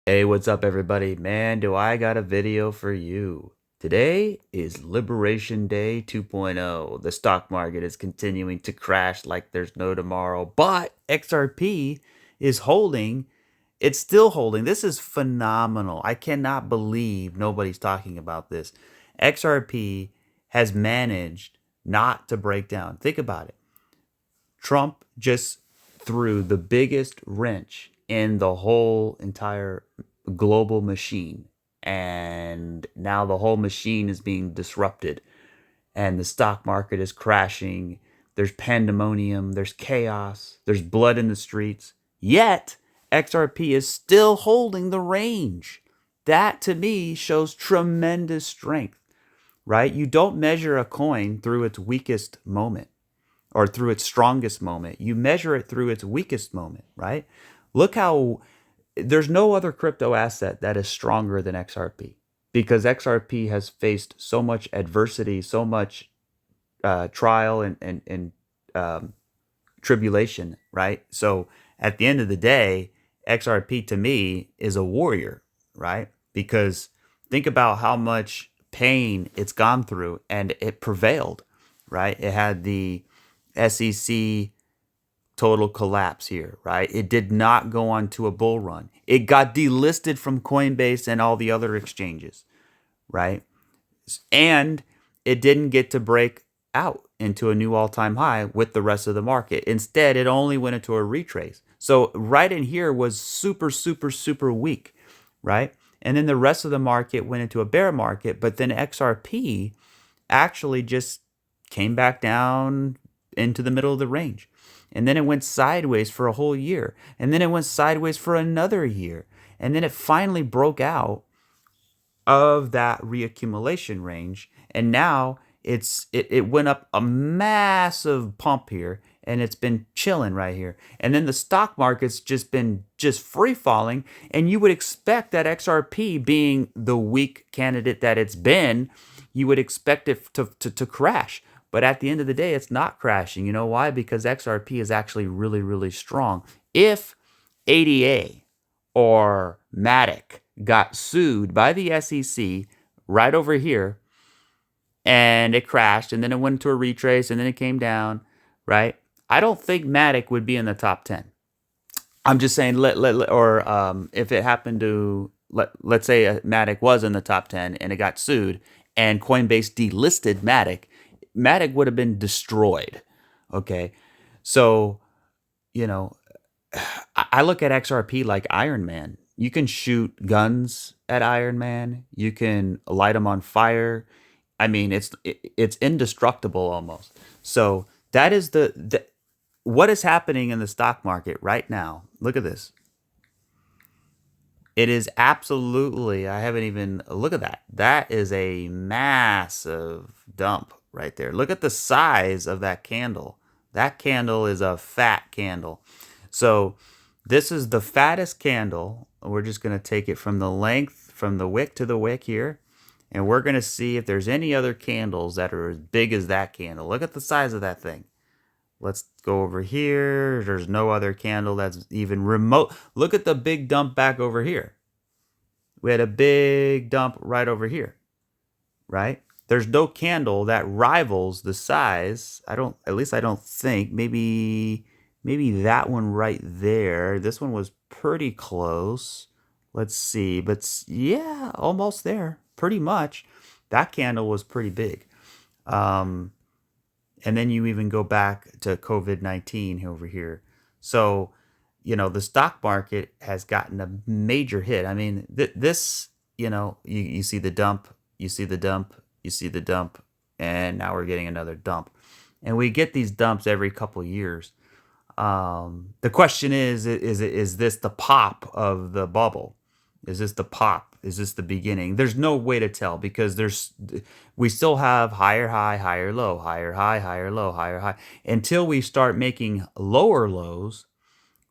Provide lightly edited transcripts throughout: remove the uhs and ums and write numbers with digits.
Hey, what's up, everybody? Man, do I got a video for you. Today is Liberation Day 2.0. The stock market is continuing to crash like there's no tomorrow, but XRP is holding. It's still holding. This is phenomenal. I cannot believe nobody's talking about this. XRP has managed not to break down. Think about it. Trump just threw the biggest wrench in the whole entire global machine. And now the whole machine is being disrupted, and the stock market is crashing. There's pandemonium, there's chaos, there's blood in the streets. Yet, XRP is still holding the range. That to me shows tremendous strength, right? You don't measure a coin through its weakest moment or through its strongest moment. You measure it through its weakest moment, right? Look how there's no other crypto asset that is stronger than XRP because XRP has faced so much adversity, so much trial and tribulation, right? So at the end of the day, XRP to me is a warrior, right? Because think about how much pain it's gone through and it prevailed, right? It had the SEC total collapse here, right? It did not go on to a bull run. It got delisted from Coinbase and all the other exchanges, right? And it didn't get to break out into a new all-time high with the rest of the market. Instead, it only went into a retrace. So right in here was super, super, super weak, right? And then the rest of the market went into a bear market, but then XRP actually just came back down into the middle of the range. And then it went sideways for a whole year. And then it went sideways for another year. And then it finally broke out of that reaccumulation range. And now it went up a massive pump here, and it's been chilling right here. And then the stock market's just been free falling, and you would expect that XRP being the weak candidate that it's been, you would expect it to crash. But at the end of the day, it's not crashing. You know why? Because XRP is actually really, really strong. If ADA or Matic got sued by the SEC right over here, and it crashed, and then it went to a retrace, and then it came down, right? I don't think Matic would be in the top 10. I'm just saying, if it happened to, let's say Matic was in the top 10 and it got sued and Coinbase delisted Matic, Matic would have been destroyed. Okay. So, you know, I look at XRP like Iron Man. You can shoot guns at Iron Man. You can light him on fire. I mean, it's indestructible almost. So that is the what is happening in the stock market right now. Look at this. It is absolutely. I haven't even look at that. That is a massive dump right there. Look at the size of that candle. That candle is a fat candle. So this is the fattest candle. We're just going to take it from the length, from the wick to the wick here. And we're going to see if there's any other candles that are as big as that candle. Look at the size of that thing. Let's go over here. There's no other candle that's even remote. Look at the big dump back over here. We had a big dump right over here, right? There's no candle that rivals the size. At least I don't think. Maybe that one right there. This one was pretty close. Let's see. But yeah, almost there. Pretty much. That candle was pretty big. Um, and then you even go back to COVID-19 over here. So, the stock market has gotten a major hit. I mean, this, you see the dump, you see the dump, you see the dump, and now we're getting another dump. And we get these dumps every couple years. The question is this the pop of the bubble? Is this the pop? Is this the beginning? There's no way to tell because we still have higher high, higher low, higher high, higher low, higher high until we start making lower lows,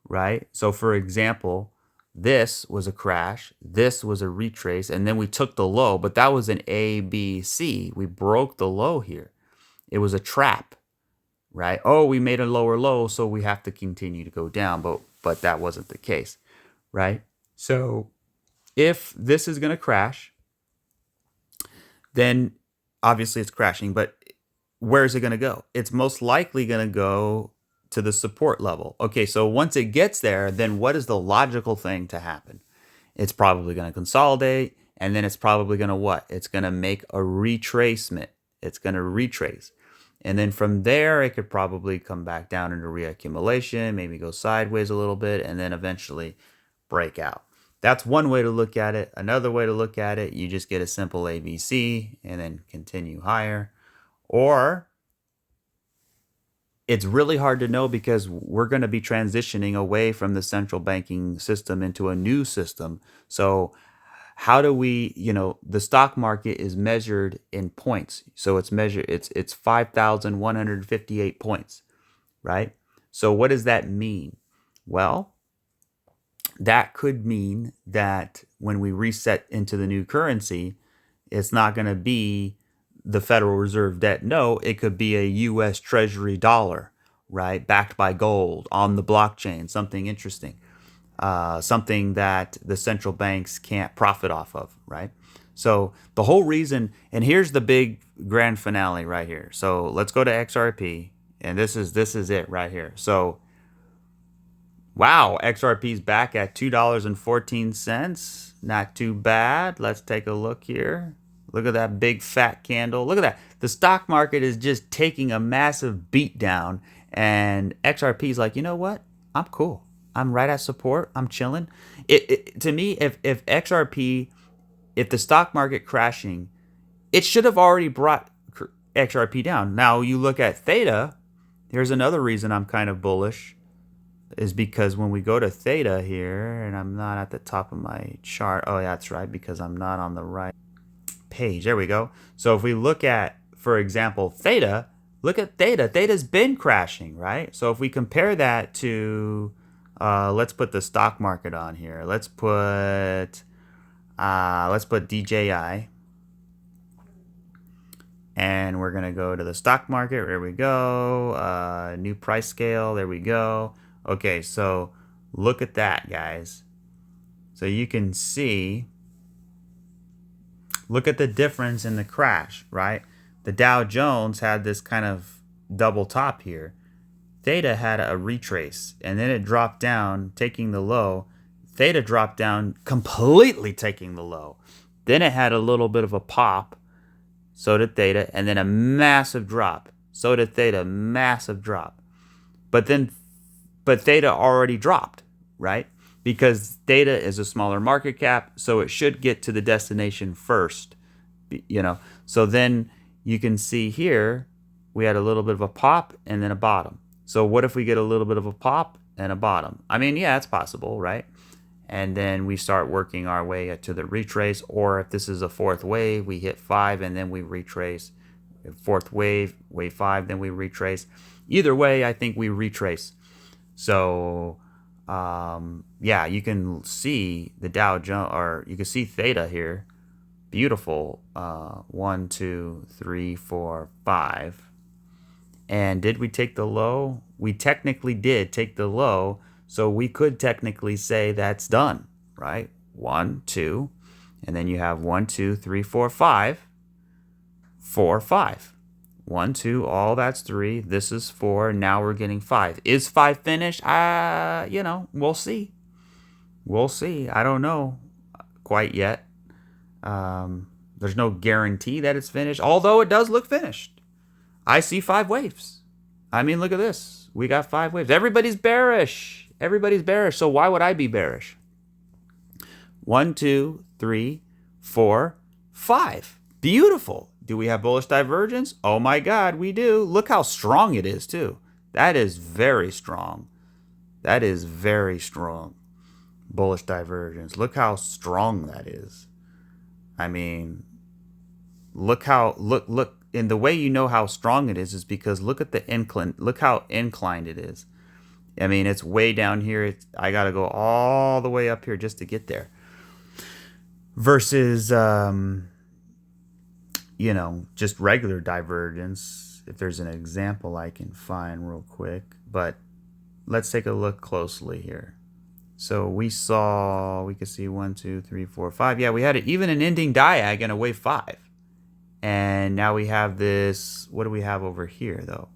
right? So for example, this was a crash, this was a retrace, and then we took the low, but that was an A, B, C. We broke the low here. It was a trap, right? Oh, we made a lower low, so we have to continue to go down, but that wasn't the case, right? So if this is going to crash, then obviously it's crashing, but where is it going to go? It's most likely going to go to the support level. Okay, so once it gets there, then what is the logical thing to happen? It's probably going to consolidate, and then it's probably going to what? It's going to make a retracement. It's going to retrace. And then from there, it could probably come back down into reaccumulation, maybe go sideways a little bit, and then eventually break out. That's one way to look at it. Another way to look at it, you just get a simple ABC and then continue higher. Or it's really hard to know because we're going to be transitioning away from the central banking system into a new system. So how do we, the stock market is measured in points. So it's 5,158 points, right? So what does that mean? Well, that could mean that when we reset into the new currency, it's not going to be the Federal Reserve debt. No, it could be a U.S. Treasury dollar, right? Backed by gold on the blockchain, something interesting, something that the central banks can't profit off of, right? So the whole reason, and here's the big grand finale right here. So let's go to XRP, and this is it right here. So wow, XRP's back at $2.14. Not too bad. Let's take a look here. Look at that big fat candle. Look at that. The stock market is just taking a massive beat down, and XRP's like, you know what? I'm cool. I'm right at support. I'm chilling. To me, if XRP, if the stock market crashing, it should have already brought XRP down. Now you look at THETA. Here's another reason I'm kind of bullish, is because when we go to THETA here, and I'm not at the top of my chart. Oh, yeah, that's right, because I'm not on the right page. There we go. So if we look at, for example, THETA, look at THETA. THETA's been crashing, right? So if we compare that to, let's put the stock market on here. Let's put DJI. And we're going to go to the stock market. There we go. New price scale. There we go. Okay, so look at that, guys. So you can see, look at the difference in the crash, right? The Dow Jones had this kind of double top here. THETA had a retrace, and then it dropped down, taking the low. THETA dropped down, completely taking the low. Then it had a little bit of a pop. So did THETA, and then a massive drop. So did THETA, massive drop. But THETA already dropped, right? Because THETA is a smaller market cap, so it should get to the destination first, So then you can see here, we had a little bit of a pop and then a bottom. So what if we get a little bit of a pop and a bottom? I mean, yeah, it's possible, right? And then we start working our way to the retrace, or if this is a fourth wave, we hit 5 and then we retrace. Fourth wave 5, then we retrace. Either way, I think we retrace. So, yeah, you can see the Dow Jones, or you can see THETA here. Beautiful. 1, 2, 3, 4, 5. And did we take the low? We technically did take the low. So we could technically say that's done, right? 1, 2, and then you have 1, 2, 3, 4, 5. 4, 5. 1, 2, all that's 3. This is 4. Now we're getting 5. Is 5 finished? We'll see. We'll see. I don't know quite yet. There's no guarantee that it's finished, although it does look finished. I see 5 waves. I mean, look at this. We got 5 waves. Everybody's bearish. Everybody's bearish. So why would I be bearish? 1, 2, 3, 4, 5. Beautiful. Do we have bullish divergence? Oh my God, we do. Look how strong it is too. That is very strong. That is very strong. Bullish divergence. Look how strong that is. I mean, look. And the way you know how strong it is because look at the incline. Look how inclined it is. I mean, it's way down here. I got to go all the way up here just to get there. Versus, just regular divergence. If there's an example I can find real quick. But let's take a look closely here. So we could see 1, 2, 3, 4, 5. Yeah, we had even an ending diag and a wave 5. And now we have this. What do we have over here, though?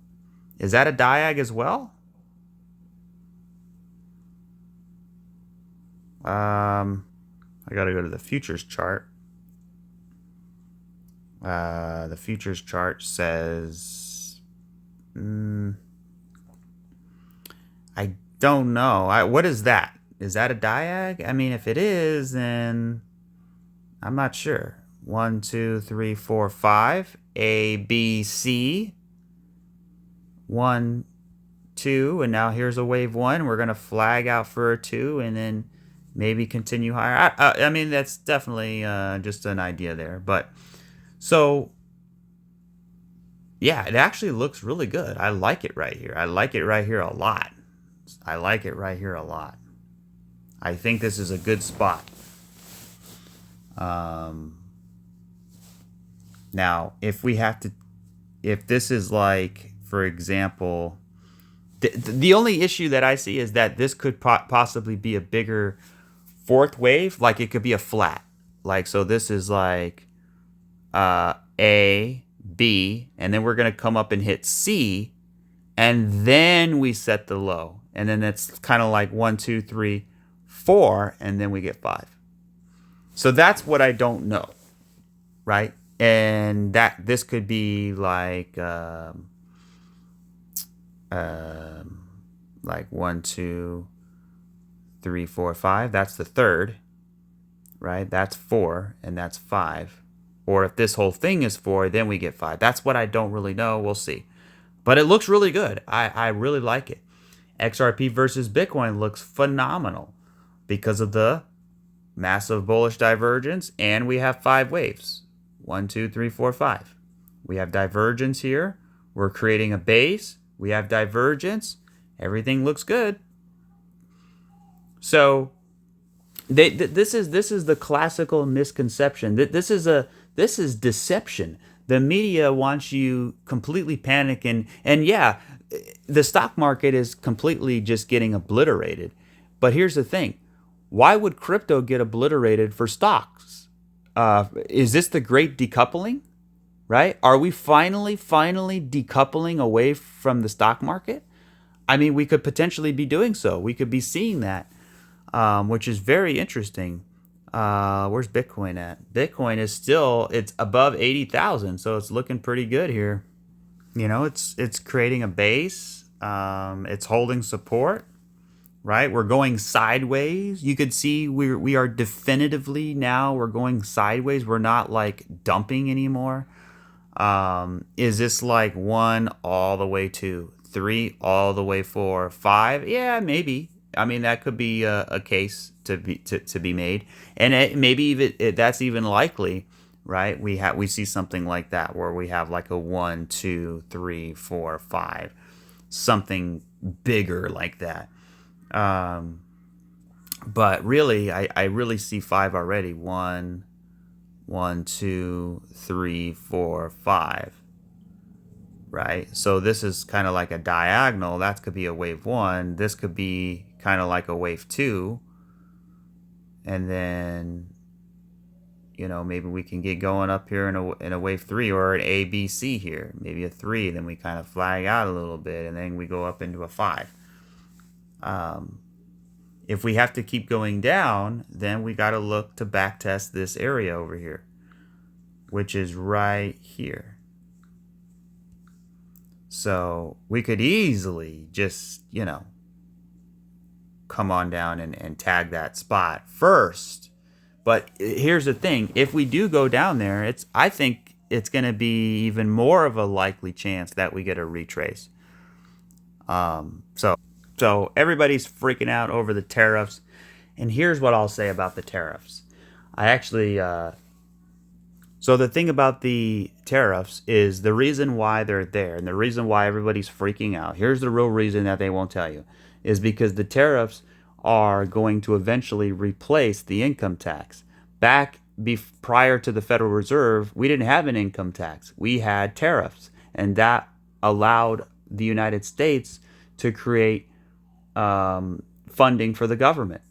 Is that a diag as well? I got to go to the futures chart. The futures chart says, I don't know. What is that? Is that a diag? I mean, if it is, then I'm not sure. 1, 2, 3, 4, 5. A, B, C. 1, 2, and now here's a wave 1. We're gonna flag out for a 2, and then maybe continue higher. I mean, that's definitely just an idea there, but so yeah, it actually looks really good. I like it right here. I like it right here a lot. I like it right here a lot. I think this is a good spot. Now, if this is like, for example, the only issue that I see is that this could possibly be a bigger fourth wave. Like it could be a flat. Like, so this is like A, B, and then we're going to come up and hit C, and then we set the low. And then it's kind of like 1, 2, 3, 4, and then we get 5. So that's what I don't know, right? And that this could be like 1, 2, 3, 4, 5. That's the third, right? That's 4, and that's 5. Or if this whole thing is 4, then we get 5. That's what I don't really know. We'll see. But it looks really good. I really like it. XRP versus Bitcoin looks phenomenal because of the massive bullish divergence, and we have 5 waves. 1, 2, 3, 4, 5. We have divergence here. We're creating a base. We have divergence. Everything looks good. So this is the classical misconception. This is deception. The media wants you completely panicking, and yeah, the stock market is completely just getting obliterated. But here's the thing: why would crypto get obliterated for stocks? Is this the great decoupling? Right? Are we finally decoupling away from the stock market? I mean, we could potentially be doing so. We could be seeing that, which is very interesting. Where's Bitcoin at? Bitcoin is it's above 80,000, so it's looking pretty good here. You know, it's creating a base. It's holding support, right? We're going sideways. You could see we are definitively now we're going sideways. We're not like dumping anymore. Is this like 1 all the way to 3 all the way 4, 5? Yeah, maybe. I mean, that could be a case to be made, and maybe even that's even likely, right? We see something like that where we have like a 1, 2, 3, 4, 5, something bigger like that. But really, I really see 5 already. 1, 2, 3, 4, 5. Right? So this is kind of like a diagonal. That could be a wave 1. This could be kind of like a wave 2. And then, you know, maybe we can get going up here in a wave 3, or an A, B, C here. Maybe a 3. Then we kind of flag out a little bit, and then we go up into a 5. If we have to keep going down, then we got to look to backtest this area over here, which is right here. So we could easily just, you know, come on down and tag that spot first. But here's the thing: if we do go down there, I think it's going to be even more of a likely chance that we get a retrace. So everybody's freaking out over the tariffs, and here's what I'll say about the tariffs. I actually so the thing about the tariffs is the reason why they're there, and the reason why everybody's freaking out. Here's the real reason that they won't tell you, is because the tariffs are going to eventually replace the income tax. Prior to the Federal Reserve, we didn't have an income tax. We had tariffs, and that allowed the United States to create funding for the government.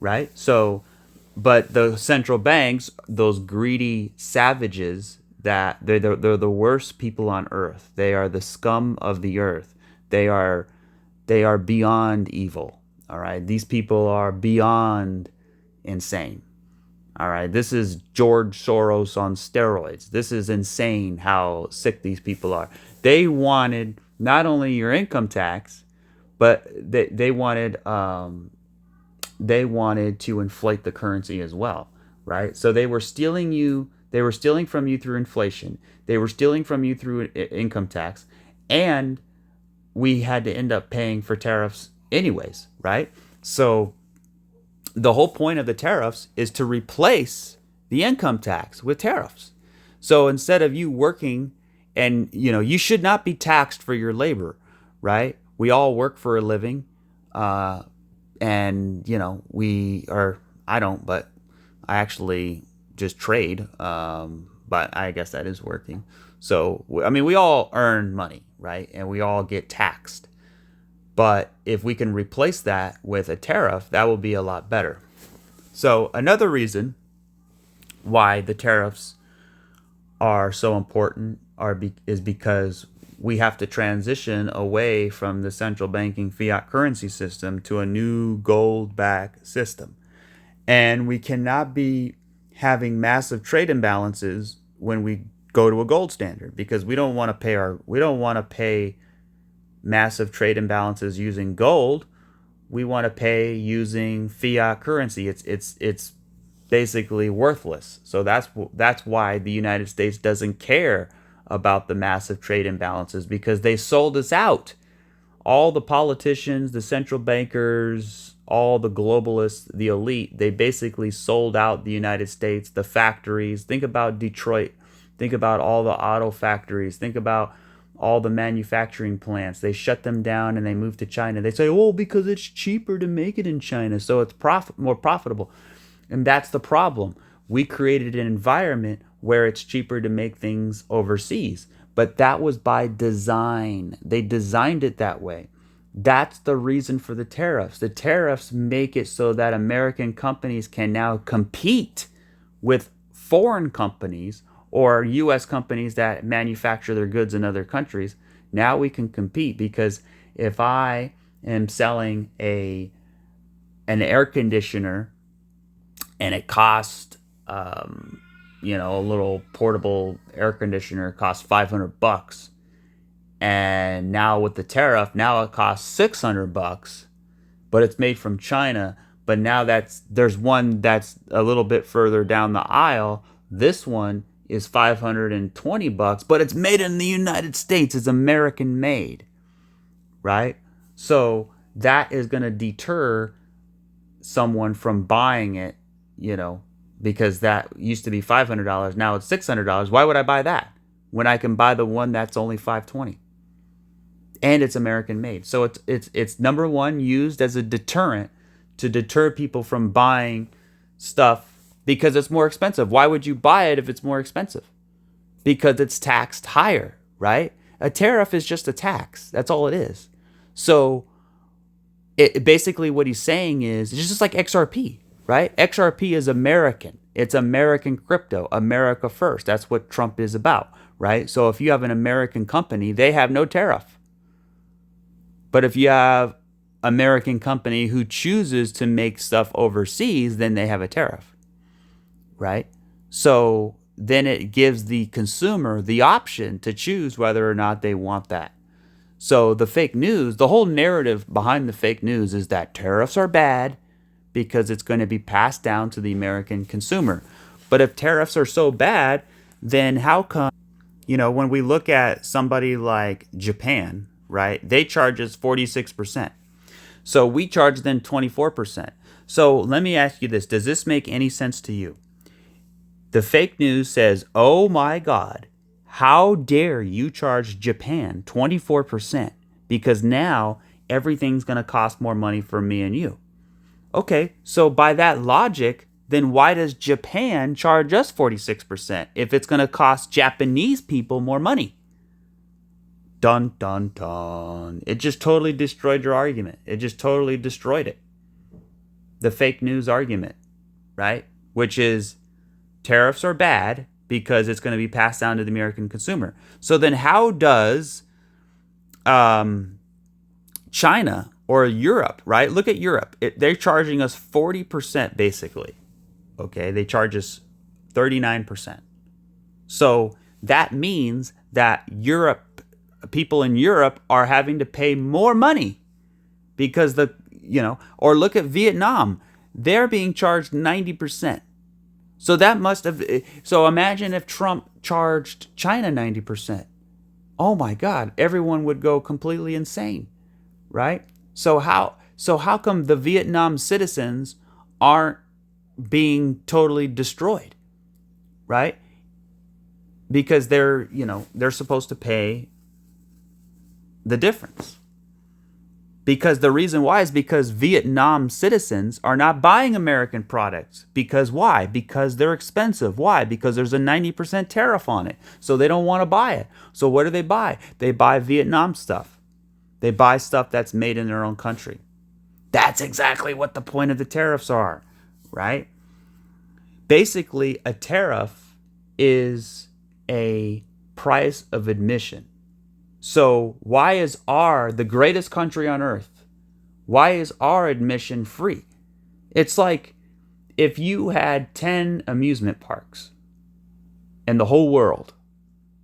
right? So, but the central banks, those greedy savages, that they're the worst people on earth. They are the scum of the earth. They are they are beyond evil. All right, these people are beyond insane. All right, this is George Soros on steroids. This is insane how sick these people are. They wanted not only your income tax, but they wanted to inflate the currency as well, right? So they were stealing you. They were stealing from you through inflation. They were stealing from you through income tax, and we had to end up paying for tariffs anyways, right? So the whole point of the tariffs is to replace the income tax with tariffs. So instead of you working, and you should not be taxed for your labor, right? We all work for a living, and we are. I don't, but I actually just trade. But I guess that is working. So I mean, we all earn money, right? And we all get taxed. But if we can replace that with a tariff, that will be a lot better. So another reason why the tariffs are so important is because we have to transition away from the central banking fiat currency system to a new gold-backed system. And we cannot be having massive trade imbalances when we go to a gold standard, because we don't want to pay massive trade imbalances using gold. We want to pay using fiat currency. It's basically worthless. So that's why the United States doesn't care about the massive trade imbalances, because they sold us out. All the politicians, the central bankers, all the globalists, the elite, they basically sold out the United States, the factories. Think about Detroit. Think about all the auto factories. Think about all the manufacturing plants. They shut them down and they moved to China. They say, oh, because it's cheaper to make it in China, so it's more profitable. And that's the problem. We created an environment where it's cheaper to make things overseas. But that was by design. They designed it that way. That's the reason for the tariffs. The tariffs make it so that American companies can now compete with foreign companies or U.S. companies that manufacture their goods in other countries. Now we can compete, because if I am selling an air conditioner and it costs, a little portable air conditioner costs $500, and now with the tariff, now it costs $600, but it's made from China. But now there's one that's a little bit further down the aisle. This one is $520, but it's made in the United States. It's American made, right? So that is going to deter someone from buying it, because that used to be $500. Now it's $600. Why would I buy that when I can buy the one that's only $520? And it's American made. So it's number one, used as a deterrent to deter people from buying stuff because it's more expensive. Why would you buy it if it's more expensive? Because it's taxed higher, right? A tariff is just a tax. That's all it is. So basically what he's saying is, it's just like XRP, right? XRP is American. It's American crypto, America first. That's what Trump is about, right? So if you have an American company, they have no tariff. But if you have American company who chooses to make stuff overseas, then they have a tariff, right? So then it gives the consumer the option to choose whether or not they want that. So the fake news, the whole narrative behind the fake news is that tariffs are bad because it's going to be passed down to the American consumer. But if tariffs are so bad, then how come, when we look at somebody like Japan, right? They charge us 46%. So we charge them 24%. So let me ask you this. Does this make any sense to you? The fake news says, oh my God, how dare you charge Japan 24%? Because now everything's going to cost more money for me and you. Okay, so by that logic, then why does Japan charge us 46% if it's going to cost Japanese people more money? Dun, dun, dun. It just totally destroyed your argument. It just totally destroyed it. the fake news argument, right? Which is tariffs are bad because it's going to be passed down to the American consumer. So then how does China or Europe, right? Look at Europe. They're charging us 40% basically. Okay, they charge us 39%. So that means that people in Europe are having to pay more money because or look at Vietnam. They're being charged 90%. So so imagine if Trump charged China 90%. Oh my God, everyone would go completely insane, right? So how come the Vietnam citizens aren't being totally destroyed, right? Because they're supposed to pay the difference. Because the reason why is because Vietnam citizens are not buying American products. Because why? Because they're expensive. Why? Because there's a 90% tariff on it. So they don't want to buy it. So what do they buy? They buy Vietnam stuff. They buy stuff that's made in their own country. That's exactly what the point of the tariffs are, right? Basically, a tariff is a price of admission. So why is the greatest country on earth, why is our admission free? It's like if you had 10 amusement parks in the whole world,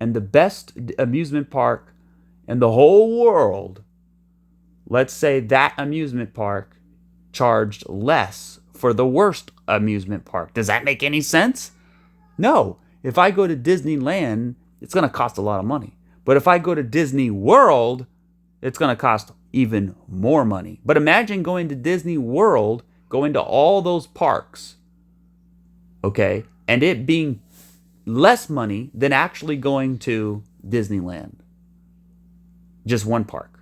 and the best amusement park in the whole world, let's say that amusement park charged less for the worst amusement park. Does that make any sense? No. If I go to Disneyland, it's going to cost a lot of money. But if I go to Disney World, it's going to cost even more money. But imagine going to Disney World, going to all those parks, okay, and it being less money than actually going to Disneyland. Just one park.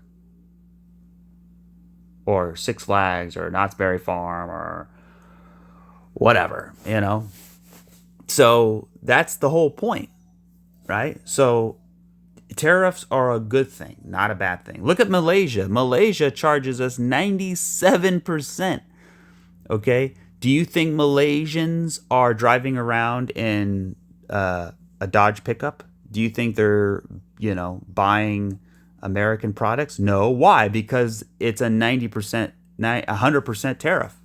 Or Six Flags or Knott's Berry Farm or whatever, So that's the whole point, right? So tariffs are a good thing, not a bad thing. Look at Malaysia. Malaysia charges us 97%. Okay? Do you think Malaysians are driving around in a Dodge pickup? Do you think they're, buying American products? No. Why? Because it's a 100% tariff.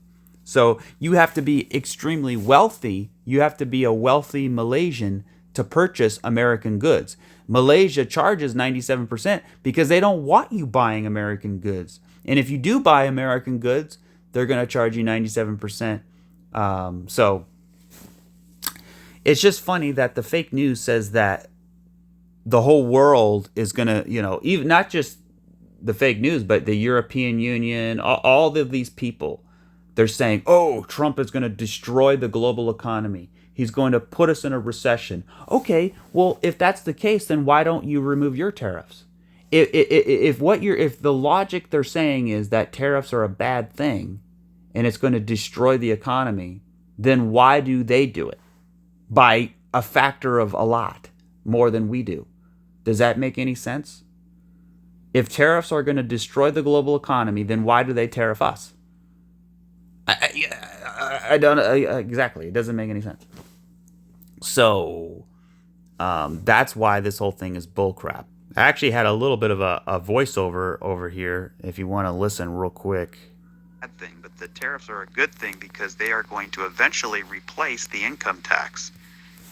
So you have to be extremely wealthy. You have to be a wealthy Malaysian to purchase American goods. Malaysia charges 97% because they don't want you buying American goods. And if you do buy American goods, they're going to charge you 97%. So it's just funny that the fake news says that the whole world is going to, even not just the fake news, but the European Union, all of these people, they're saying, oh, Trump is going to destroy the global economy. He's going to put us in a recession. Okay, well, if that's the case, then why don't you remove your tariffs? If the logic they're saying is that tariffs are a bad thing and it's going to destroy the economy, then why do they do it? By a factor of a lot more than we do. Does that make any sense? If tariffs are going to destroy the global economy, then why do they tariff us? I don't exactly. It doesn't make any sense. So that's why this whole thing is bullcrap. I actually had a little bit of a voiceover over here if you want to listen real quick. Bad thing, but the tariffs are a good thing because they are going to eventually replace the income tax,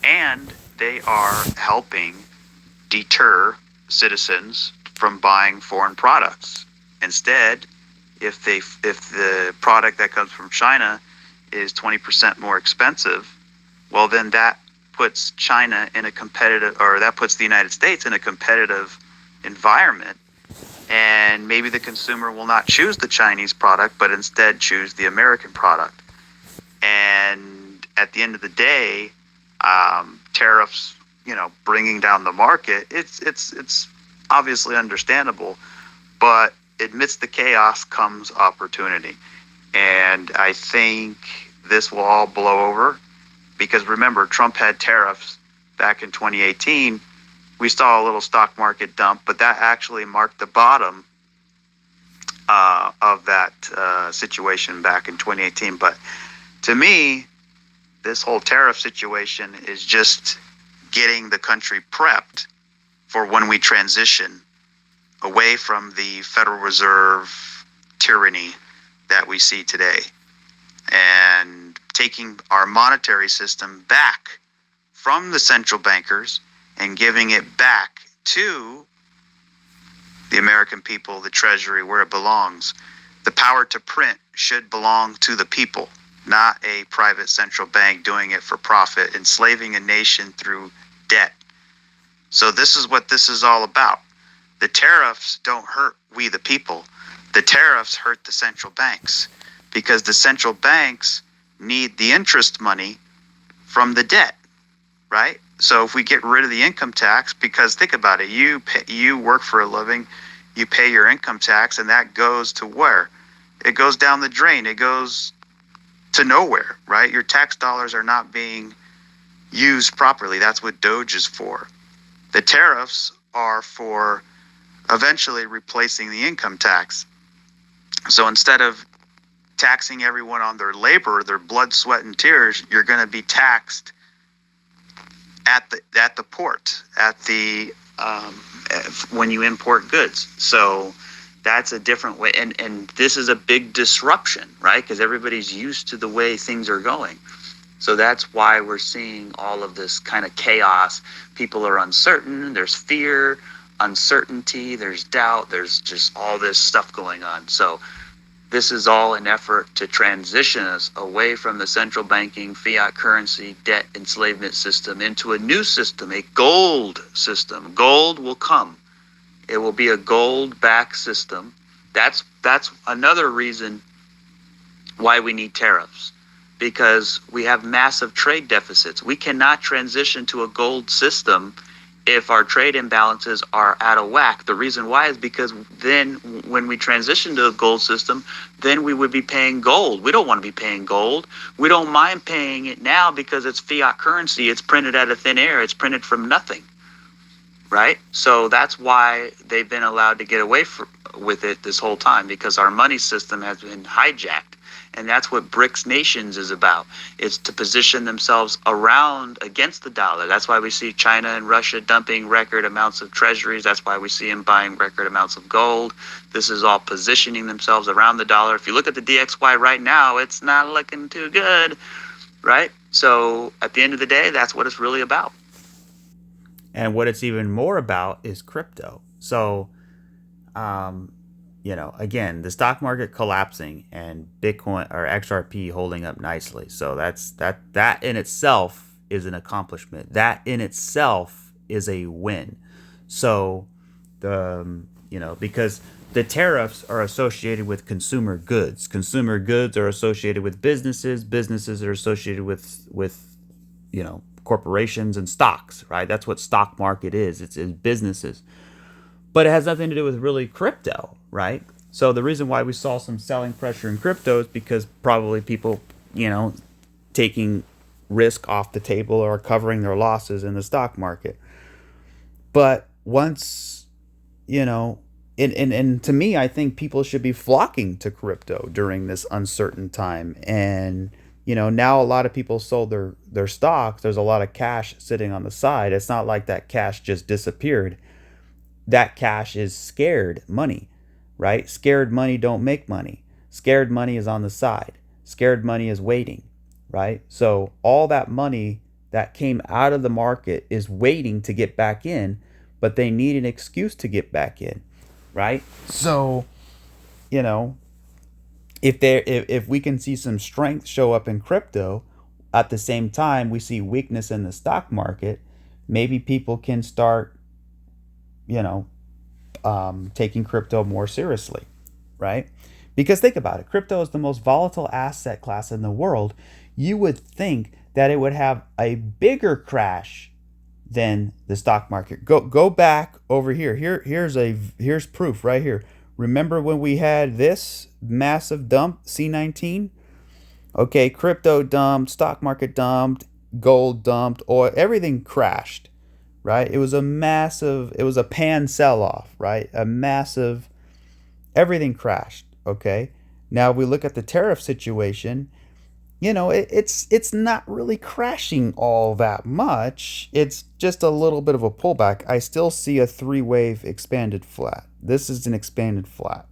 and they are helping deter citizens from buying foreign products. Instead, if the product that comes from China is 20% more expensive, well, then that puts China in a competitive, or that puts the United States in a competitive environment, and maybe the consumer will not choose the Chinese product, but instead choose the American product. And at the end of the day, tariffs, bringing down the market, it's obviously understandable, but amidst the chaos comes opportunity. And I think this will all blow over because remember, Trump had tariffs back in 2018. We saw a little stock market dump, but that actually marked the bottom of that situation back in 2018. But to me, this whole tariff situation is just getting the country prepped for when we transition away from the Federal Reserve tyranny that we see today, and taking our monetary system back from the central bankers and giving it back to the American people, the Treasury, where it belongs. The power to print should belong to the people, not a private central bank doing it for profit, enslaving a nation through debt. So this is what this is all about. The tariffs don't hurt we the people. The tariffs hurt the central banks, because the central banks need the interest money from the debt, right? So if we get rid of the income tax, because think about it, you work for a living, you pay your income tax, and that goes to where? It goes down the drain. It goes to nowhere, right? Your tax dollars are not being used properly. That's what Doge is for. The tariffs are for eventually replacing the income tax. So instead of taxing everyone on their labor, their blood, sweat, and tears, you're going to be taxed at the port, at the when you import goods. So that's a different way, and this is a big disruption, right? Because everybody's used to the way things are going. So that's why we're seeing all of this kind of chaos. People are uncertain. There's fear, uncertainty, there's doubt, there's just all this stuff going on. So this is all an effort to transition us away from the central banking, fiat currency, debt enslavement system into a new system, a gold system. Gold will come. It will be a gold-backed system. That's another reason why we need tariffs, because we have massive trade deficits. We cannot transition to a gold system if our trade imbalances are out of whack. The reason why is because then when we transition to a gold system, then we would be paying gold. We don't want to be paying gold. We don't mind paying it now because it's fiat currency. It's printed out of thin air. It's printed from nothing, right? So that's why they've been allowed to get away with it this whole time, because our money system has been hijacked. And that's what BRICS nations is about. It's to position themselves around against the dollar. That's why we see China and Russia dumping record amounts of treasuries. That's why we see them buying record amounts of gold. This is all positioning themselves around the dollar. If you look at the DXY right now, it's not looking too good, right? So at the end of the day, that's what it's really about. And what it's even more about is crypto. So, again, the stock market collapsing and Bitcoin or XRP holding up nicely. So that in itself is an accomplishment. That in itself is a win. So because the tariffs are associated with consumer goods. Consumer goods are associated with businesses. Businesses are associated with corporations and stocks, right? That's what stock market is. It's businesses. But it has nothing to do with really crypto, right? So the reason why we saw some selling pressure in crypto is because probably people, taking risk off the table or covering their losses in the stock market. But once, and to me, I think people should be flocking to crypto during this uncertain time. And, now a lot of people sold their stocks. There's a lot of cash sitting on the side. It's not like that cash just disappeared. That cash is scared money, right? Scared money don't make money. Scared money is on the side. Scared money is waiting, right? So all that money that came out of the market is waiting to get back in, but they need an excuse to get back in, right? So, if we can see some strength show up in crypto, at the same time we see weakness in the stock market, maybe people can start taking crypto more seriously, right? Because think about it, crypto is the most volatile asset class in the world. You would think that it would have a bigger crash than the stock market. Go back over here. Here's proof right here. Remember when we had this massive dump, C19? Okay, crypto dumped, stock market dumped, gold dumped, oil, everything crashed. Right? It was a pan sell-off, right? A massive, everything crashed. Okay. Now we look at the tariff situation. It's not really crashing all that much. It's just a little bit of a pullback. I still see a three-wave expanded flat. This is an expanded flat,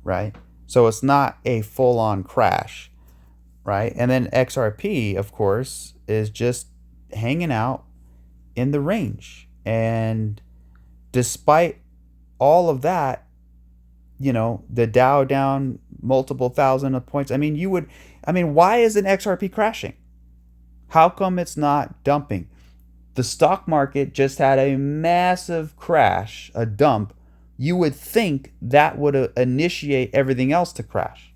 right? So it's not a full-on crash, right? And then XRP, of course, is just hanging out in the range. And despite all of that, the Dow down multiple thousand of points. Why isn't XRP crashing? How come it's not dumping? The stock market just had a massive crash, a dump. You would think that would initiate everything else to crash,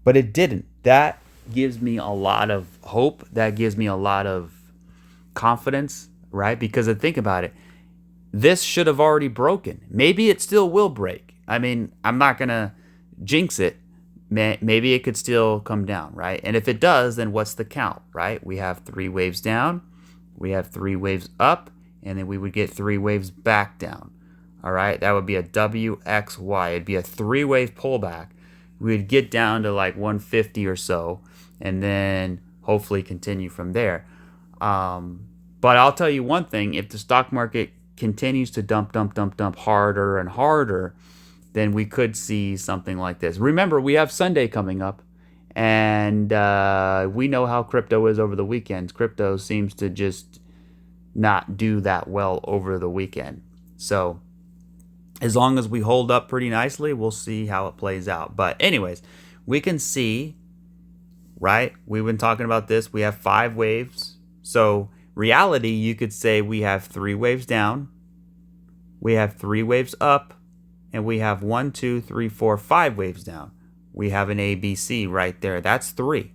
but it didn't. That gives me a lot of hope. That gives me a lot of confidence, right? Because think about it. This should have already broken. Maybe it still will break. I'm not going to jinx it. Maybe it could still come down, right? And if it does, then what's the count, right? We have 3 waves down, we have 3 waves up, and then we would get 3 waves back down. All right, that would be a WXY. It'd be a 3-wave pullback. We'd get down to like 150 or so, and then hopefully continue from there. But I'll tell you one thing: if the stock market continues to dump harder and harder, then we could see something like this. Remember, we have Sunday coming up, and we know how crypto is over the weekends. Crypto seems to just not do that well over the weekend. So as long as we hold up pretty nicely, we'll see how it plays out. But anyways, we can see, right? We've been talking about this. We have 5 waves. So reality, you could say we have 3 waves down, we have 3 waves up, and we have 1, 2, 3, 4, 5 waves down. We have an ABC right there. That's 3.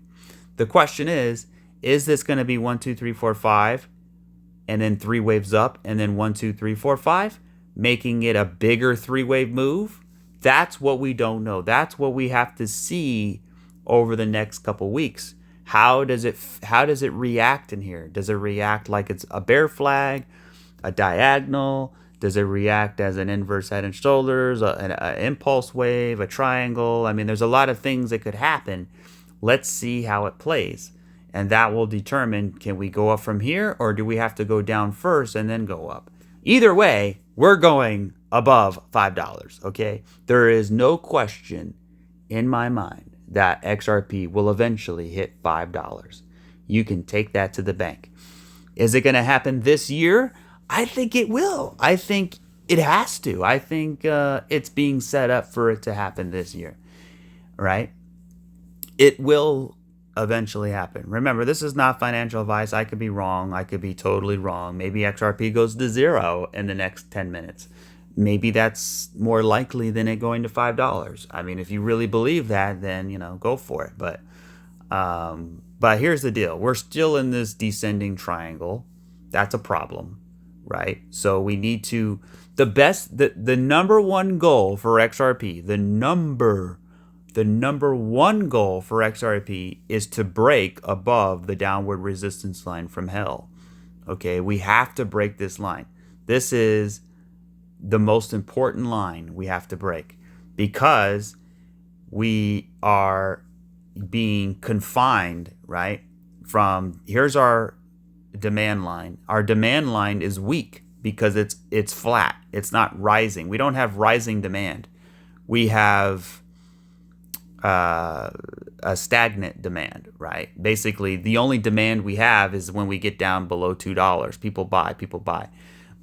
The question is this going to be 1, 2, 3, 4, 5, and then 3 waves up, and then 1, 2, 3, 4, 5, making it a bigger 3-wave move? That's what we don't know. That's what we have to see over the next couple weeks. How does it react in here? Does it react like it's a bear flag, a diagonal? Does it react as an inverse head and shoulders, an impulse wave, a triangle? There's a lot of things that could happen. Let's see how it plays. And that will determine, can we go up from here, or do we have to go down first and then go up? Either way, we're going above $5, okay? There is no question in my mind that XRP will eventually hit $5. You can take that to the bank. Is it going to happen this year? I think it will. I think it has to. I think it's being set up for it to happen this year, right? It will eventually happen. Remember, this is not financial advice. I could be wrong. I could be totally wrong. Maybe XRP goes to 0 in the next 10 minutes. Maybe that's more likely than it going to $5. If you really believe that, then, go for it. But here's the deal. We're still in this descending triangle. That's a problem, right? So we need to, the number one goal for XRP, the number one goal for XRP is to break above the downward resistance line from hell. Okay, we have to break this line. This is the most important line we have to break, because we are being confined, right? Here's our demand line. Our demand line is weak because it's flat. It's not rising. We don't have rising demand. We have a stagnant demand, right? Basically, the only demand we have is when we get down below $2. People buy.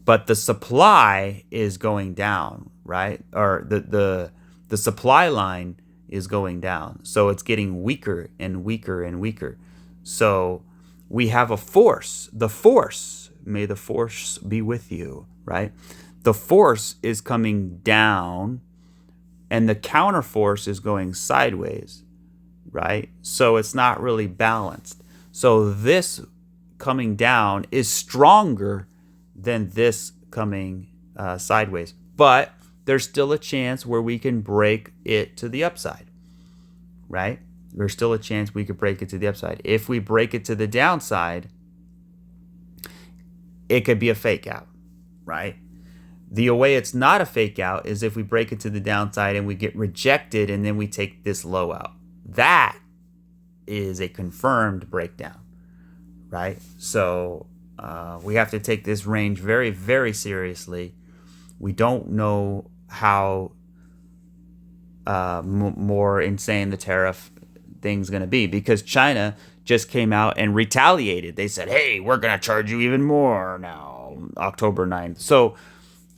But the supply is going down, right? Or the supply line is going down. So it's getting weaker and weaker and weaker. So we have a force. The force, may the force be with you, right? The force is coming down, and the counter force is going sideways, right? So it's not really balanced. So this coming down is stronger than this coming sideways. But there's still a chance where we can break it to the upside, right? There's still a chance we could break it to the upside. If we break it to the downside, it could be a fake out, right? The way it's not a fake out is if we break it to the downside and we get rejected and then we take this low out. That is a confirmed breakdown, right? So we have to take this range very, very seriously. We don't know how more insane the tariff thing's going to be, because China just came out and retaliated. They said, hey, we're going to charge you even more now, October 9th. So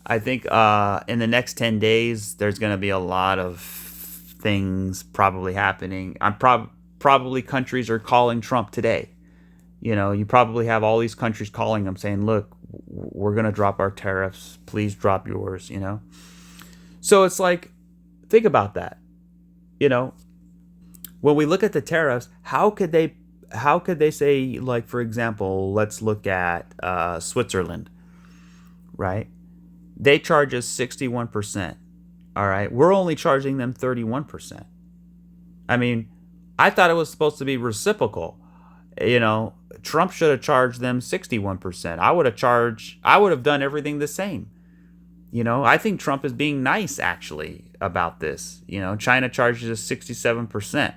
I think in the next 10 days, there's going to be a lot of things probably happening. Probably countries are calling Trump today. You know, you probably have all these countries calling him saying, look, we're going to drop our tariffs. Please drop yours, you know. So it's like, think about that. You know, when we look at the tariffs, how could they say, like, for example, let's look at Switzerland, right? They charge us 61%. All right. We're only charging them 31%. I mean, I thought it was supposed to be reciprocal. You know, Trump should have charged them 61%. I would have done everything the same. You know, I think Trump is being nice actually about this. You know, China charges us 67%,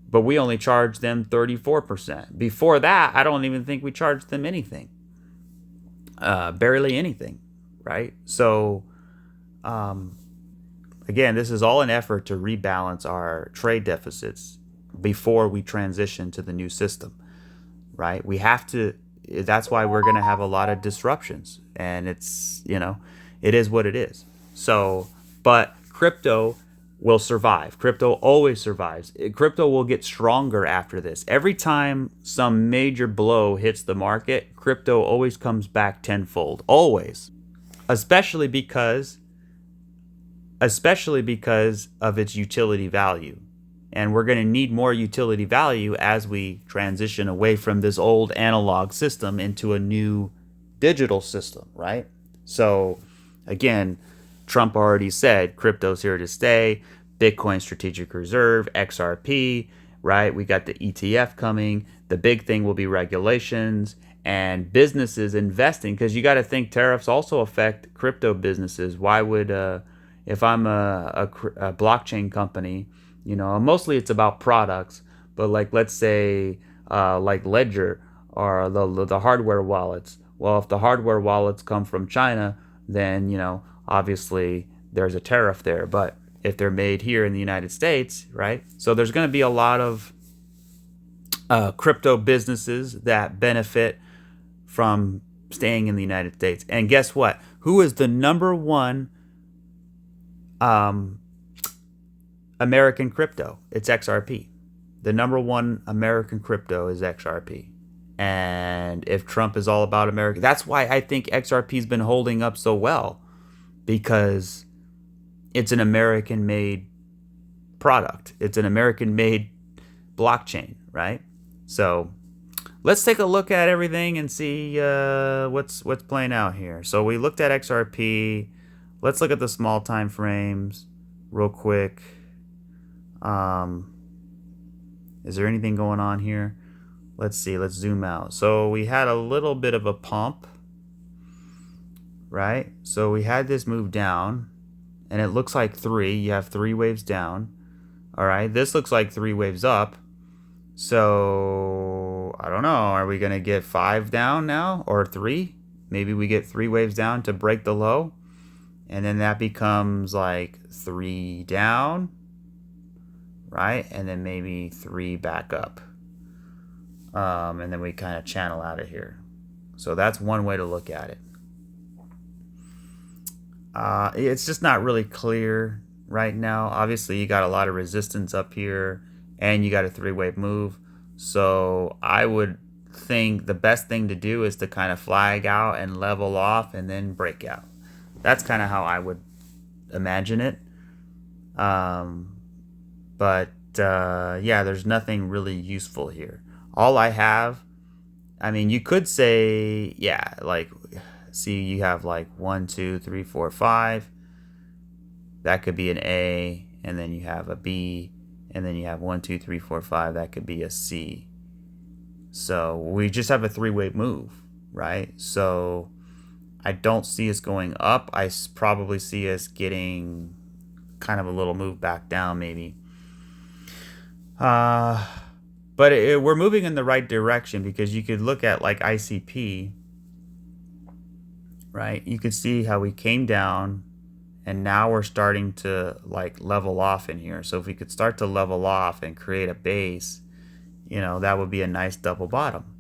but we only charge them 34%. Before that, I don't even think we charged them anything. Barely anything. Right? So, again, this is all an effort to rebalance our trade deficits before we transition to the new system, right? We have to, that's why we're going to have a lot of disruptions, and it's, you know, it is what it is. So, but crypto will survive. Crypto always survives. Crypto will get stronger after this. Every time some major blow hits the market, crypto always comes back tenfold. Always. Especially because of its utility value. And we're going to need more utility value as we transition away from this old analog system into a new digital system, right? So, again, Trump already said crypto's here to stay. Bitcoin Strategic Reserve, XRP, right? We got the ETF coming. The big thing will be regulations and businesses investing, because you got to think tariffs also affect crypto businesses. Why would, if I'm a blockchain company, you know, mostly it's about products, but like, let's say like Ledger or the hardware wallets. Well, if the hardware wallets come from China, then, you know, obviously there's a tariff there. But if they're made here in the United States, right? So there's going to be a lot of crypto businesses that benefit from staying in the United States. And guess what? Who is the number one American crypto? It's XRP. The number one American crypto is XRP. And if Trump is all about America, that's why I think XRP's been holding up so well, because it's an American-made product. It's an American-made blockchain, right? So let's take a look at everything and see what's playing out here. So we looked at XRP. Let's look at the small time frames real quick. Is there anything going on here? Let's see. Let's zoom out. So we had a little bit of a pump, right? So we had this move down, and it looks like three. You have three waves down. All right. This looks like three waves up. So I don't know. Are we going to get 5 down now, or 3? Maybe we get 3 waves down to break the low. And then that becomes like 3 down, right? And then maybe 3 back up. And then we kind of channel out of here. So that's one way to look at it. It's just not really clear right now. Obviously, you got a lot of resistance up here, and you got a 3-wave move. So I would think the best thing to do is to kind of flag out and level off and then break out. That's kind of how I would imagine it. But yeah, there's nothing really useful here. All I have, I mean, you could say, yeah, like, see, you have like 1, 2, 3, 4, 5. That could be an A, and then you have a B, and then you have 1, 2, 3, 4, 5. That could be a C. So we just have a 3-wave move, right? So I don't see us going up. I probably see us getting kind of a little move back down maybe. But we're moving in the right direction, because you could look at like ICP, right? You could see how we came down and now we're starting to like level off in here. So if we could start to level off and create a base, that would be a nice double bottom.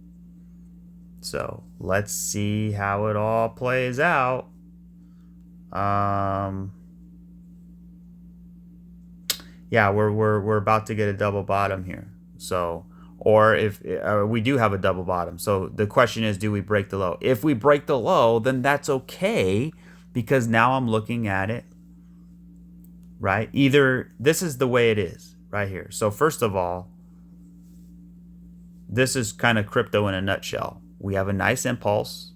So let's see how it all plays out. Yeah, we're about to get a double bottom here. So, or if we do have a double bottom. So the question is, do we break the low? If we break the low, then that's okay, because now I'm looking at it, right? Either this is the way it is right here. So first of all, this is kind of crypto in a nutshell. We have a nice impulse,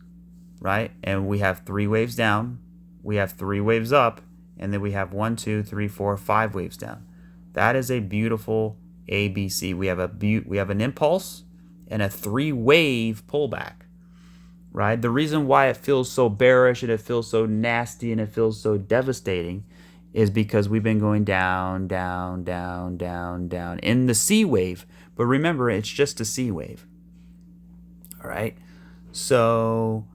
right? And we have 3 waves down, we have 3 waves up, and then we have 1, 2, 3, 4, 5 waves down. That is a beautiful ABC. We have an impulse and a 3-wave pullback, right? The reason why it feels so bearish and it feels so nasty and it feels so devastating is because we've been going down, down, down, down, down in the C wave. But remember, it's just a C wave. All right. So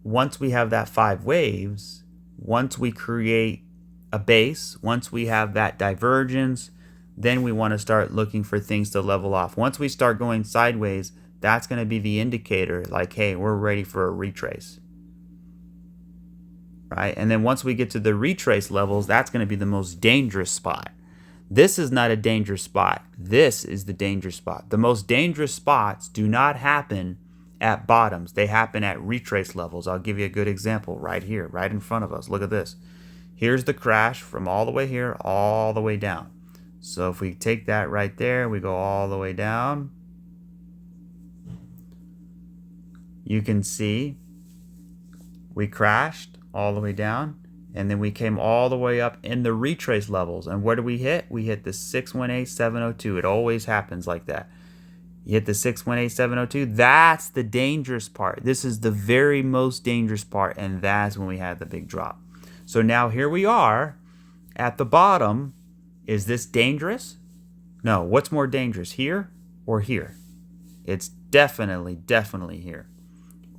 once we have that 5 waves, once we create a base, once we have that divergence, then we want to start looking for things to level off. Once we start going sideways, that's going to be the indicator like, hey, we're ready for a retrace. Right? And then once we get to the retrace levels, that's going to be the most dangerous spot. This is not a dangerous spot. This is the dangerous spot. The most dangerous spots do not happen at bottoms. They happen at retrace levels. I'll give you a good example right here, right in front of us. Look at this. Here's the crash from all the way here, all the way down. So if we take that right there, we go all the way down. You can see we crashed all the way down, and then we came all the way up in the retrace levels. And where do we hit? We hit the 618,702. It always happens like that. You hit the 618,702. That's the dangerous part. This is the very most dangerous part, and that's when we had the big drop. So now here we are at the bottom. Is this dangerous? No. What's more dangerous, here or here? It's definitely here,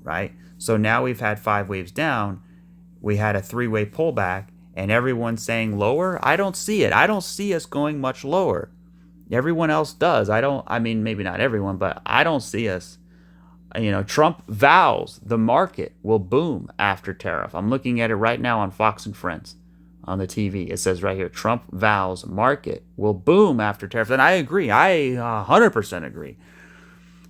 right? So now we've had 5 waves down. We had a 3-wave pullback, and everyone's saying lower. I don't see it. I don't see us going much lower. Everyone else does. I mean, maybe not everyone, but I don't see us. Trump vows the market will boom after tariff. I'm looking at it right now on Fox and Friends on the TV. It says right here, Trump vows market will boom after tariff. And I agree. I 100% agree.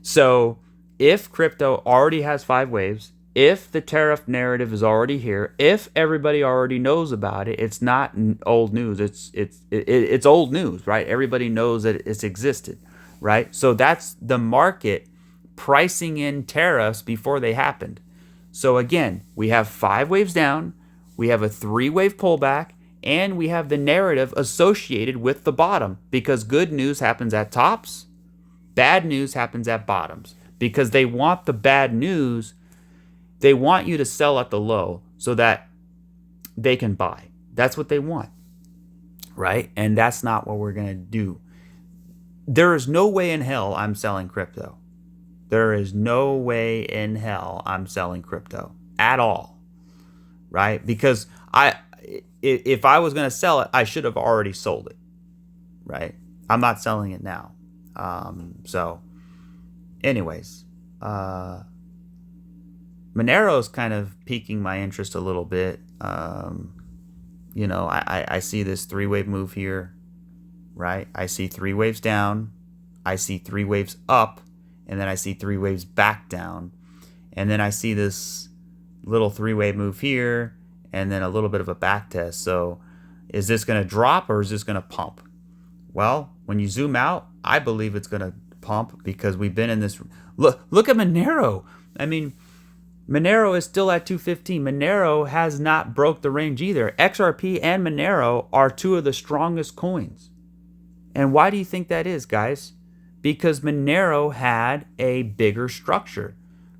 So if crypto already has 5 waves, if the tariff narrative is already here, if everybody already knows about it, it's not old news. It's old news, right? Everybody knows that it's existed, right? So that's the market pricing in tariffs before they happened. So again, we have 5 waves down, we have a 3-wave pullback, and we have the narrative associated with the bottom, because good news happens at tops, bad news happens at bottoms, because they want the bad news. They want you to sell at the low so that they can buy. That's what they want, right? And that's not what we're going to do. There is no way in hell I'm selling crypto. There is no way in hell I'm selling crypto at all, right? Because if I was going to sell it, I should have already sold it, right? I'm not selling it now. So anyways, Monero's kind of piquing my interest a little bit. I see this 3-wave move here, right? I see 3 waves down. I see 3 waves up. And then I see 3 waves back down. And then I see this little 3-wave move here, and then a little bit of a back test. So is this going to drop or is this going to pump? Well, when you zoom out, I believe it's going to pump, because we've been in this. Look at Monero. I mean, Monero is still at 215. Monero has not broke the range either. XRP and Monero are 2 of the strongest coins. And why do you think that is, guys? Because Monero had a bigger structure.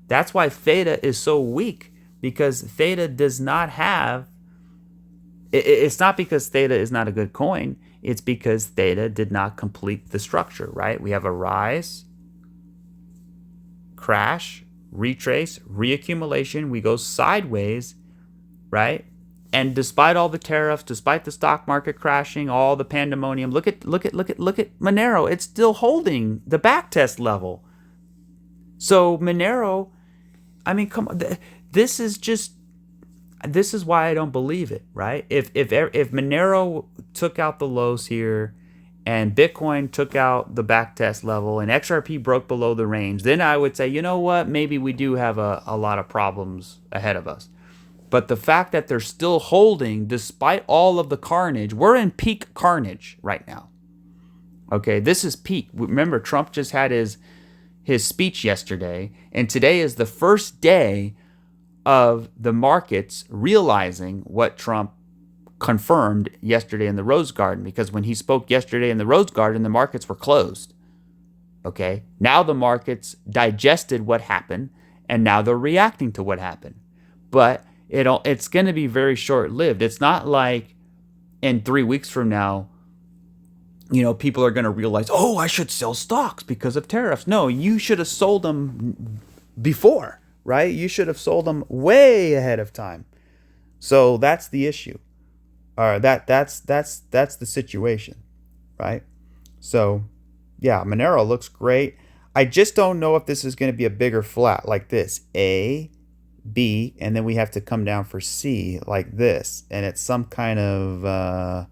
That's why THETA is so weak, because Theta does not have. It's not because Theta is not a good coin. It's because Theta did not complete the structure, right? We have a rise, crash, retrace, reaccumulation. We go sideways, right? And despite all the tariffs, despite the stock market crashing, all the pandemonium, look at Monero. It's still holding the backtest level. So Monero, I mean, come on, this is why I don't believe it, right? If Monero took out the lows here, and Bitcoin took out the backtest level, and XRP broke below the range, then I would say, you know what, maybe we do have a lot of problems ahead of us. But the fact that they're still holding despite all of the carnage, we're in peak carnage right now. Okay, this is peak. Remember, Trump just had his speech yesterday, and today is the first day of the markets realizing what Trump confirmed yesterday in the Rose Garden, because when he spoke yesterday in the Rose Garden, the markets were closed. Okay, now the markets digested what happened, and now they're reacting to what happened. But it's going to be very short-lived. It's not like in 3 weeks from now, people are going to realize, oh, I should sell stocks because of tariffs. No, you should have sold them before, right? You should have sold them way ahead of time. So that's the issue. That's the situation, right? So, yeah, Monero looks great. I just don't know if this is going to be a bigger flat like this. A, B, and then we have to come down for C like this, and it's some kind of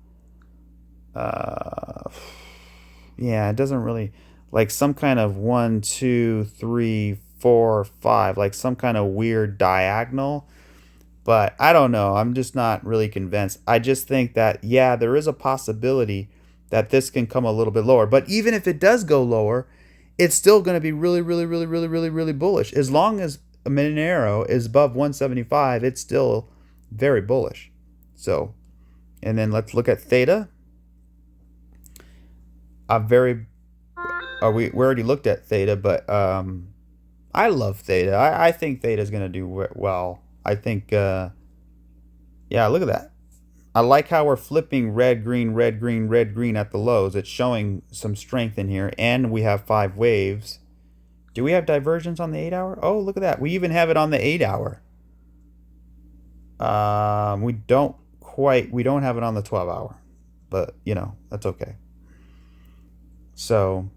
it doesn't really, like some kind of 1, 2, 3, 4, 5, like some kind of weird diagonal. But I don't know. I'm just not really convinced. I just think that, there is a possibility that this can come a little bit lower. But even if it does go lower, it's still going to be really, really, really, really, really, really bullish. As long as Monero is above 175, it's still very bullish. So, and then let's look at Theta. We already looked at Theta, but I love Theta. I think Theta is going to do well. I think, look at that. I like how we're flipping red, green, red, green, red, green at the lows. It's showing some strength in here, and we have 5 waves. Do we have divergence on the 8-hour? Oh, look at that. We even have it on the 8-hour. We don't have it on the 12-hour, but that's okay. So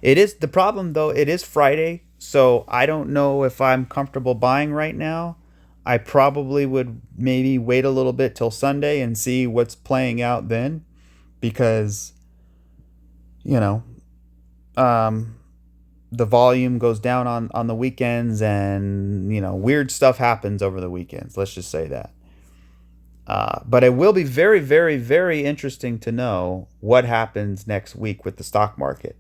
it is the problem, though. It is Friday, so I don't know if I'm comfortable buying right now. I probably would maybe wait a little bit till Sunday and see what's playing out then, because the volume goes down on the weekends, and weird stuff happens over the weekends. Let's just say that. But it will be very, very, very interesting to know what happens next week with the stock market.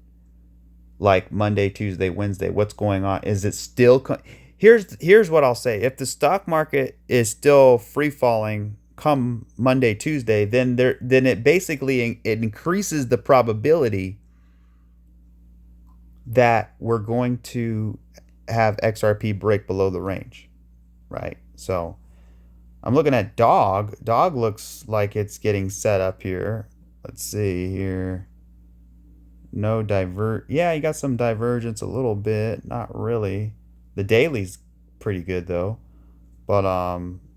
Like Monday, Tuesday, Wednesday, what's going on? Is it still... Here's what I'll say. If the stock market is still free falling come Monday, Tuesday, then it basically it increases the probability that we're going to have XRP break below the range, right? So I'm looking at Dog. Dog looks like it's getting set up here. Let's see here. No yeah, you got some divergence a little bit. Not really. The daily's pretty good though. But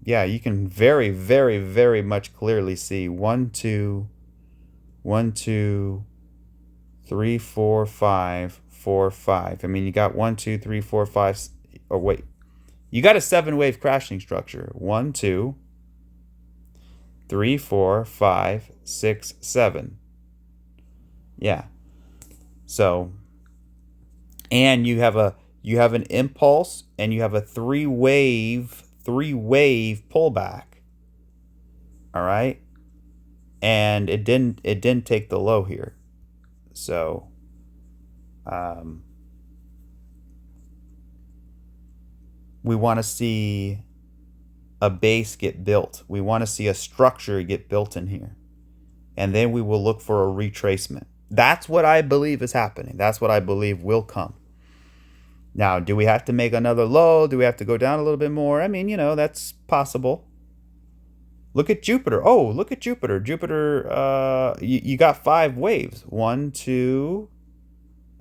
you can very, very, very much clearly see 1, 2, 1, 2, 3, 4, 5, 4, 5. I mean, you got 1, 2, 3, 4, 5. Oh wait. You got a 7-wave crashing structure. 1, 2, 3, 4, 5, 6, 7. Yeah. So, and you have an impulse, and you have a 3-wave pullback. All right? And it didn't take the low here. So, we want to see a base get built. We want to see a structure get built in here. And then we will look for a retracement. That's what I believe is happening. That's what I believe will come. Now, do we have to make another low? Do we have to go down a little bit more? I mean, that's possible. Look at Jupiter. Oh, look at Jupiter. Jupiter, you got 5 waves. 1, 2,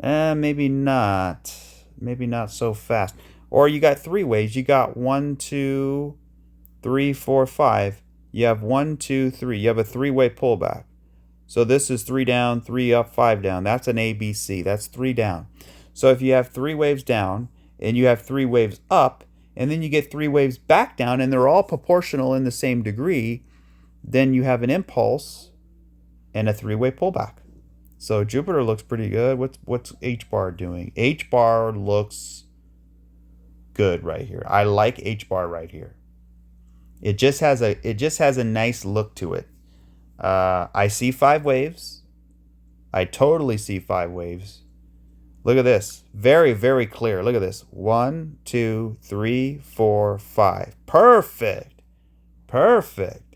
maybe not. Maybe not so fast. Or you got 3 waves. You got 1, 2, 3, 4, 5. You have 1, 2, 3. You have a 3-way pullback. So this is 3 down, 3 up, 5 down. That's an ABC. That's 3 down. So if you have 3 waves down and you have 3 waves up, and then you get 3 waves back down, and they're all proportional in the same degree, then you have an impulse and a 3-way pullback. So Jupiter looks pretty good. What's hbar doing? Hbar looks good right here. I like hbar right here. It just has a nice look to it. I see 5 waves. I totally see 5 waves. Look at this. Very, very clear. Look at this. 1, 2, 3, 4, 5. Perfect. Perfect.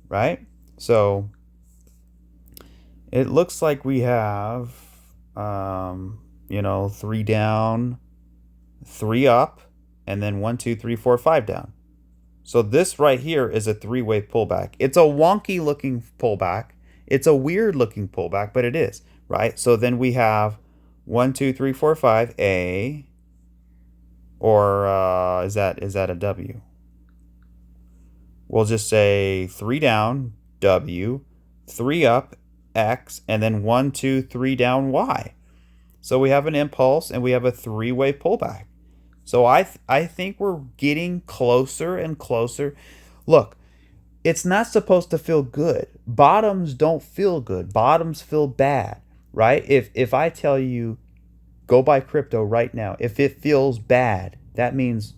Right? So it looks like we have, 3 down, 3 up, and then 1, 2, 3, 4, 5 down. So this right here is a 3-way pullback. It's a wonky looking pullback. It's a weird looking pullback, but it is, right? So then we have 1, 2, 3, 4, 5, A, or is that a W? We'll just say 3 down, W, 3 up, X, and then 1, 2, 3 down, Y. So we have an impulse and we have a 3-way pullback. So I think we're getting closer and closer. Look, it's not supposed to feel good. Bottoms don't feel good. Bottoms feel bad, right? If I tell you go buy crypto right now, if it feels bad, that means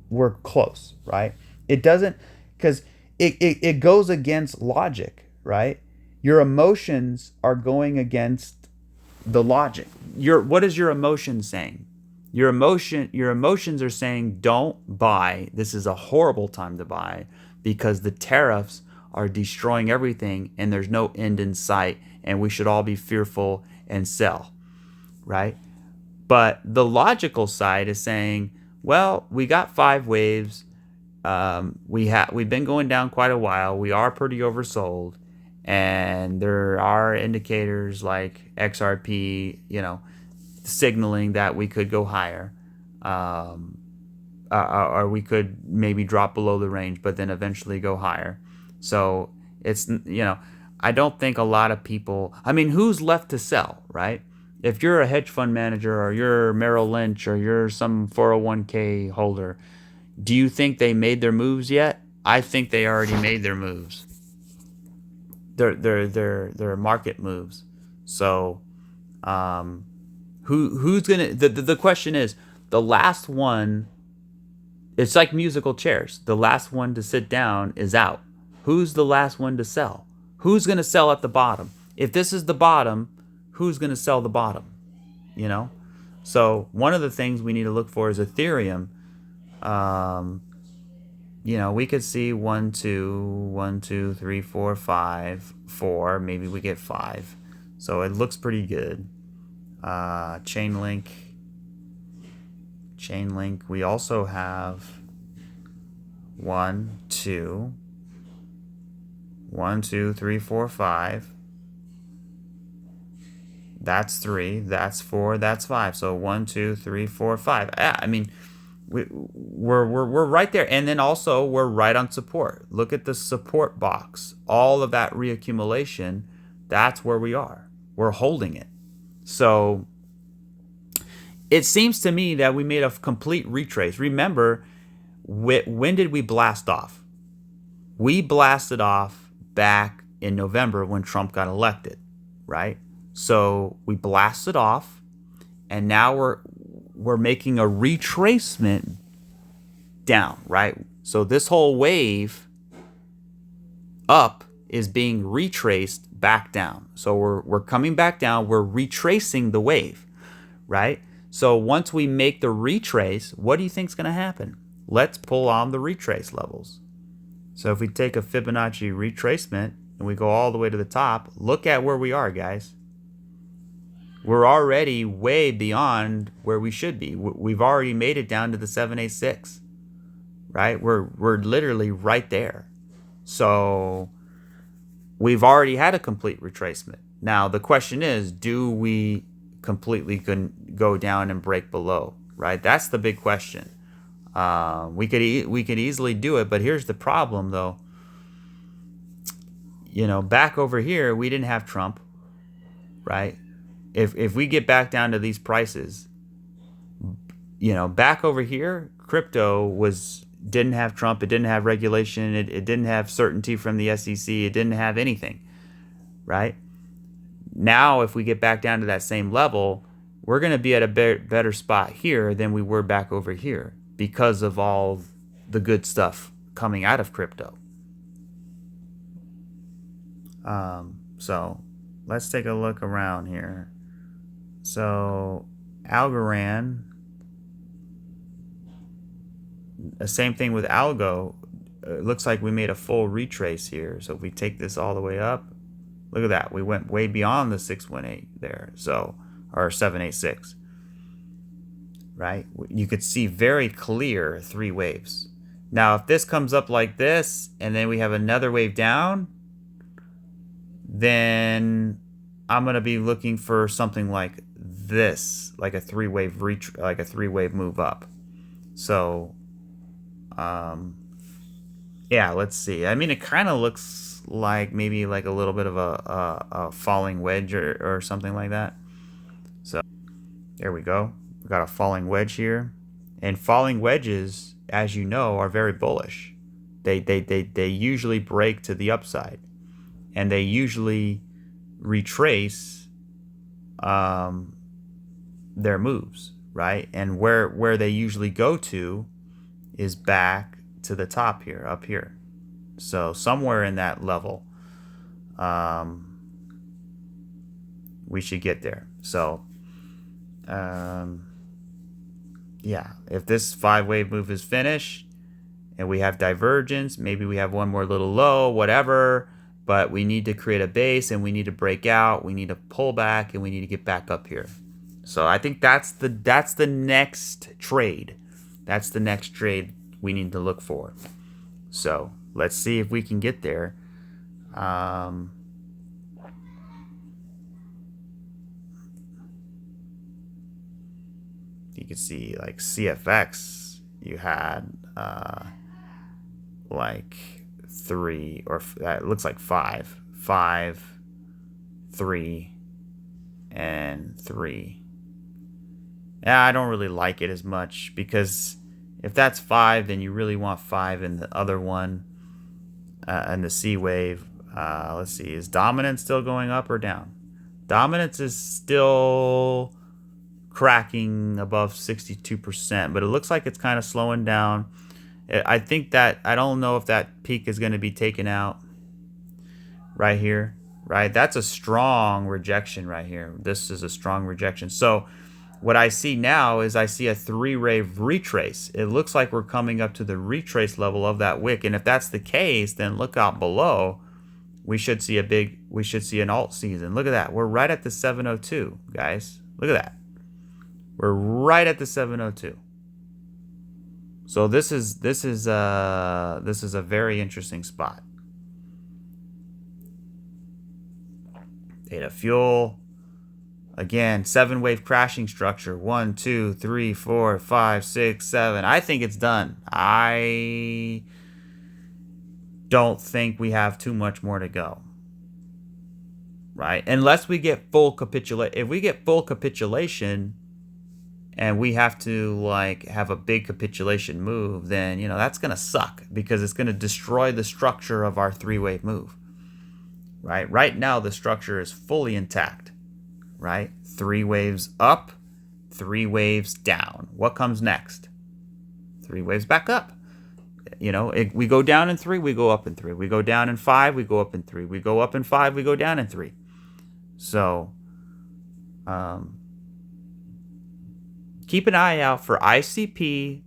we're close, right? It doesn't, because it goes against logic, right? Your emotions are going against the logic. What is your emotion saying? Your emotions are saying don't buy. This is a horrible time to buy because the tariffs are destroying everything and there's no end in sight and we should all be fearful and sell, right? But the logical side is saying, well, we got 5 waves. We've been going down quite a while. We are pretty oversold, and there are indicators like XRP, signaling that we could go higher, or we could maybe drop below the range, but then eventually go higher. So it's I don't think a lot of people. I mean, who's left to sell, right? If you're a hedge fund manager or you're Merrill Lynch or you're some 401k holder, do you think they made their moves yet? I think they already made their moves. They're market moves. So, who's gonna? The question is, the last one. It's like musical chairs. The last one to sit down is out. Who's the last one to sell? Who's gonna sell at the bottom? If this is the bottom, who's gonna sell the bottom? So one of the things we need to look for is Ethereum. We could see 1, 2, 3, 4, 5, 4. Maybe we get 5. So it looks pretty good. Chainlink. We also have 1, 2, 1, 2, 3, 4, 5. That's 3. That's 4. That's 5. So 1, 2, 3, 4, 5. I mean, we're right there, and then also we're right on support. Look at the support box. All of that reaccumulation. That's where we are. We're holding it. So it seems to me that we made a complete retrace. Remember, when did we blast off? We blasted off back in November when Trump got elected, right? So we blasted off, and now we're making a retracement down, right? So this whole wave up is being retraced back down. So we're coming back down. We're retracing the wave, right? So once we make the retrace, what do you think is going to happen? Let's pull on the retrace levels. So if we take a Fibonacci retracement and we go all the way to the top, look at where we are, guys. we're already way beyond where we should be. We've already made it down to the 786, right? We're literally right there. So we've already had a complete retracement. Now the question is, do we completely go down and break below, right? That's the big question. We could easily do it, but here's the problem though. Back over here, we didn't have Trump, right? If we get back down to these prices, back over here, crypto didn't have Trump, it didn't have regulation, it didn't have certainty from the SEC, it didn't have anything, right? Now, if we get back down to that same level, we're going to be at a better spot here than we were back over here because of all the good stuff coming out of crypto. So let's take a look around here. So Algorand, same thing with Algo. It looks like we made a full retrace here. So if we take this all the way up, look at that. We went way beyond the 618 there. So, or 786, right? You could see very clear 3 waves. Now, if this comes up like this, and then we have another wave down, then I'm going to be looking for something like this, like a 3-wave like a 3-wave move up. So, yeah, let's see. I mean, it kind of looks like maybe like a little bit of a falling wedge or something like that. So there we go. We got a falling wedge here, and falling wedges, as you know, are very bullish. They usually break to the upside, and they usually retrace their moves, right? And where they usually go to is back to the top here, up here. So somewhere in that level, we should get there. So, yeah, if this 5-wave move is finished and we have divergence, maybe we have one more little low, whatever, but we need to create a base and we need to break out, we need to pull back, and we need to get back up here. So I think that's the next trade. That's the next trade we need to look for. So let's see if we can get there. You can see like CFX, you had like 3, or that looks like 5, 3, and 3. Yeah, I don't really like it as much, because if that's 5, then you really want 5 in the other one, and the C wave. Let's see, is dominance still going up or down? Dominance is still cracking above 62%, but it looks like it's kind of slowing down. I think that, I don't know if that peak is going to be taken out right here, right? That's a strong rejection right here. This is a strong rejection. So what I see now is I see a 3-wave retrace. It looks like we're coming up to the retrace level of that wick. And if that's the case, then look out below. We should see an alt season. Look at that. We're right at the 702, guys. Look at that. We're right at the 702. So this is a very interesting spot. Theta fuel. Again, 7-wave crashing structure. 1, 2, 3, 4, 5, 6, 7. I think it's done. I don't think we have too much more to go. Right? Unless we get full capitulation. If we get full capitulation and we have to like have a big capitulation move, then that's going to suck, because it's going to destroy the structure of our 3-wave move. Right? Right now the structure is fully intact. Right? 3 waves up, 3 waves down. What comes next? 3 waves back up. We go down in 3, we go up in 3. We go down in 5, we go up in 3. We go up in 5, we go down in 3. So, keep an eye out for ICP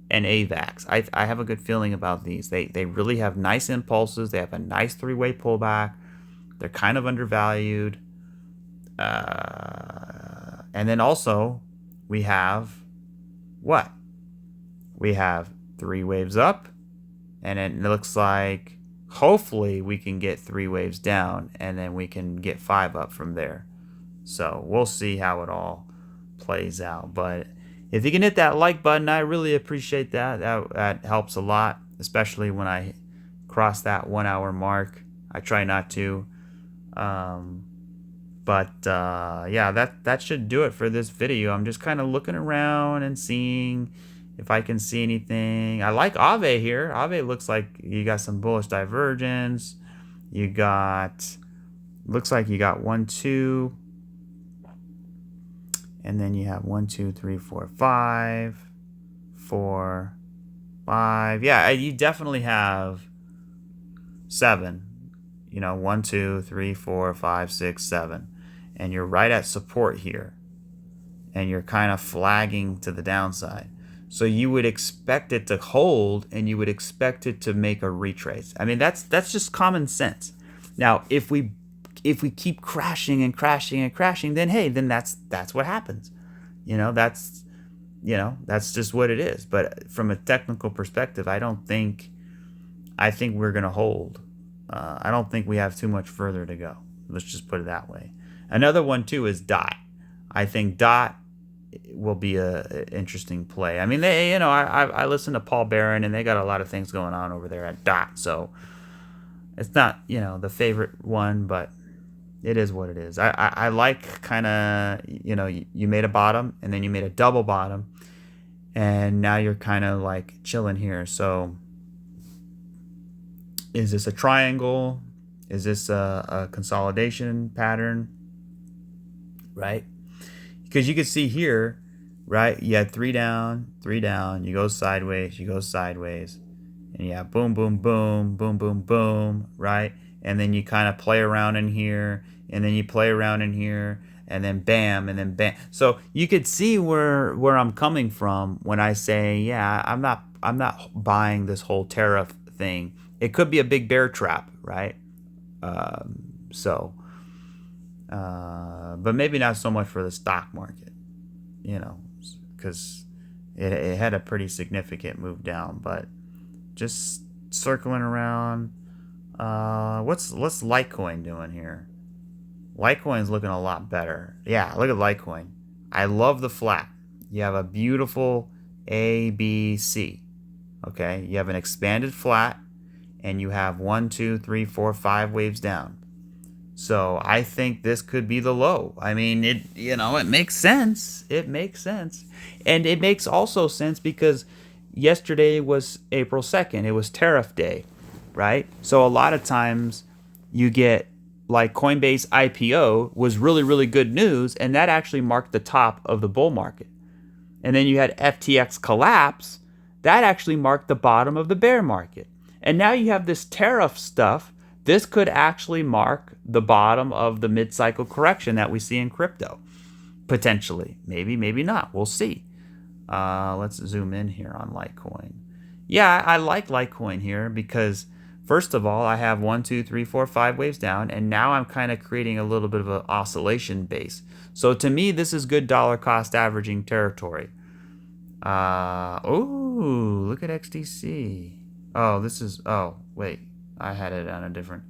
and AVAX. I have a good feeling about these. They really have nice impulses. They have a nice 3-way pullback. They're kind of undervalued. And then also we have what? We have 3 waves up, and it looks like hopefully we can get 3 waves down, and then we can get 5 up from there. So we'll see how it all plays out. But if you can hit that like button, I really appreciate that. That helps a lot, especially when I cross that 1 hour mark. I try not to. Yeah, that should do it for this video. I'm just kind of looking around and seeing if I can see anything. I like Ave here. Ave looks like you got some bullish divergence. You got, looks like you got 1, 2, and then you have 1, 2, 3, 4, 5, 4, 5. Yeah, you definitely have 7. You know, 1, 2, 3, 4, 5, 6, 7. And you're right at support here. And you're kind of flagging to the downside. So you would expect it to hold, and you would expect it to make a retrace. I mean, that's just common sense. Now, if we keep crashing and crashing and crashing, then hey, then that's what happens. That's just what it is. But from a technical perspective, I think we're gonna hold. I don't think we have too much further to go. Let's just put it that way. Another one too is DOT. I think DOT will be a interesting play. I mean, I listen to Paul Barron, and they got a lot of things going on over there at DOT. So it's not, the favorite one, but it is what it is. I like kind of, you made a bottom, and then you made a double bottom, and now you're kind of like chilling here. So is this a triangle? Is this a consolidation pattern? Right? Because you can see here, right? You had 3 down, 3 down. You go sideways, and you have boom, boom, boom, boom, boom, boom, right? And then you kind of play around in here, and then you play around in here, and then bam, and then bam. So you could see where I'm coming from when I say, yeah, I'm not buying this whole tariff thing. It could be a big bear trap, right? But maybe not so much for the stock market, because it had a pretty significant move down. But just circling around, what's Litecoin doing here? Litecoin's looking a lot better. Yeah, look at Litecoin. I love the flat. You have a beautiful ABC. Okay, you have an expanded flat, and you have 1, 2, 3, 4, 5 waves down. So I think this could be the low. I mean, it makes sense. It makes sense. And it makes also sense because yesterday was April 2nd. It was tariff day, right? So a lot of times you get like Coinbase IPO was really, really good news, and that actually marked the top of the bull market. And then you had FTX collapse. That actually marked the bottom of the bear market. And now you have this tariff stuff. This could actually mark the bottom of the mid-cycle correction that we see in crypto. Potentially. Maybe, maybe not. We'll see. Let's zoom in here on Litecoin. Yeah, I like Litecoin here because, first of all, I have 1, 2, 3, 4, 5 waves down, and now I'm kind of creating a little bit of an oscillation base. So to me, this is good dollar cost averaging territory. Oh, look at XDC. Oh, wait. I had it on a different.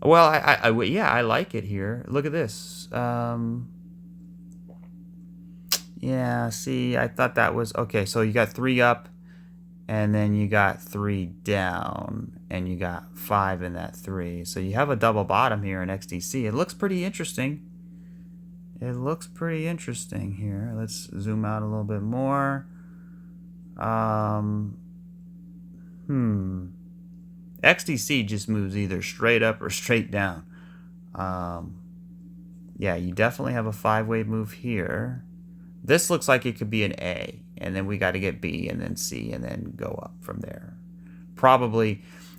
Well, I like it here. Look at this. Yeah, see, I thought that was okay. So you got 3 up, and then you got 3 down, and you got 5 in that 3. So you have a double bottom here in XDC. It looks pretty interesting. It looks pretty interesting here. Let's zoom out a little bit more. XDC just moves either straight up or straight down. Yeah, you definitely have a 5-wave move here. This looks like it could be an A, and then we got to get B, and then C, and then go up from there.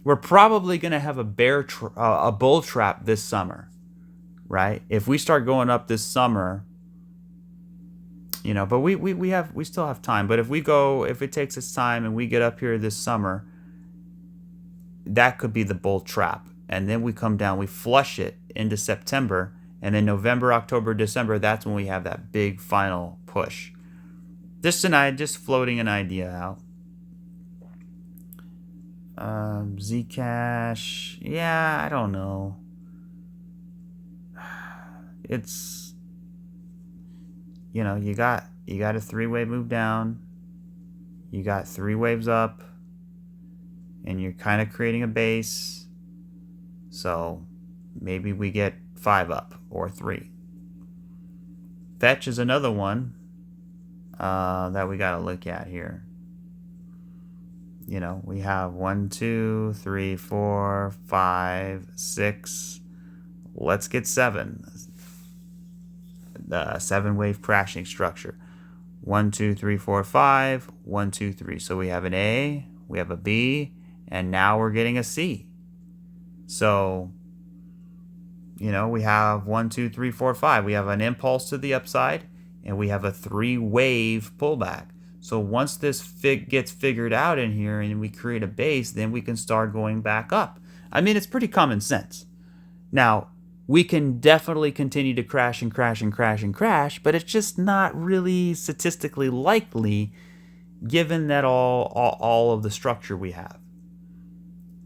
We're probably going to have a bull trap this summer, right? If we start going up this summer, but we still have time. But if it takes us time and we get up here this summer, that could be the bull trap. And then we come down, we flush it into September, And then November, October, December, that's when we have that big final push. Just floating an idea out. Zcash, yeah, I don't know. It's, you know, you got a 3-wave move down, you got 3 waves up, and you're kind of creating a base. So maybe we get 5 up or 3. Fetch is another one that we got to look at here. You know, we have 1, 2, 3, 4, 5, 6. Let's get 7. The 7-wave crashing structure. 1, 2, 3, 4, 5. 1, 2, 3. So we have an A, we have a B, and now we're getting a C. So, you know, we have 1, 2, 3, 4, 5. We have an impulse to the upside, and we have a 3-wave pullback. So once this gets figured out in here and we create a base, then we can start going back up. I mean, it's pretty common sense. Now, we can definitely continue to crash and crash and crash and crash, but it's just not really statistically likely given that all of the structure we have,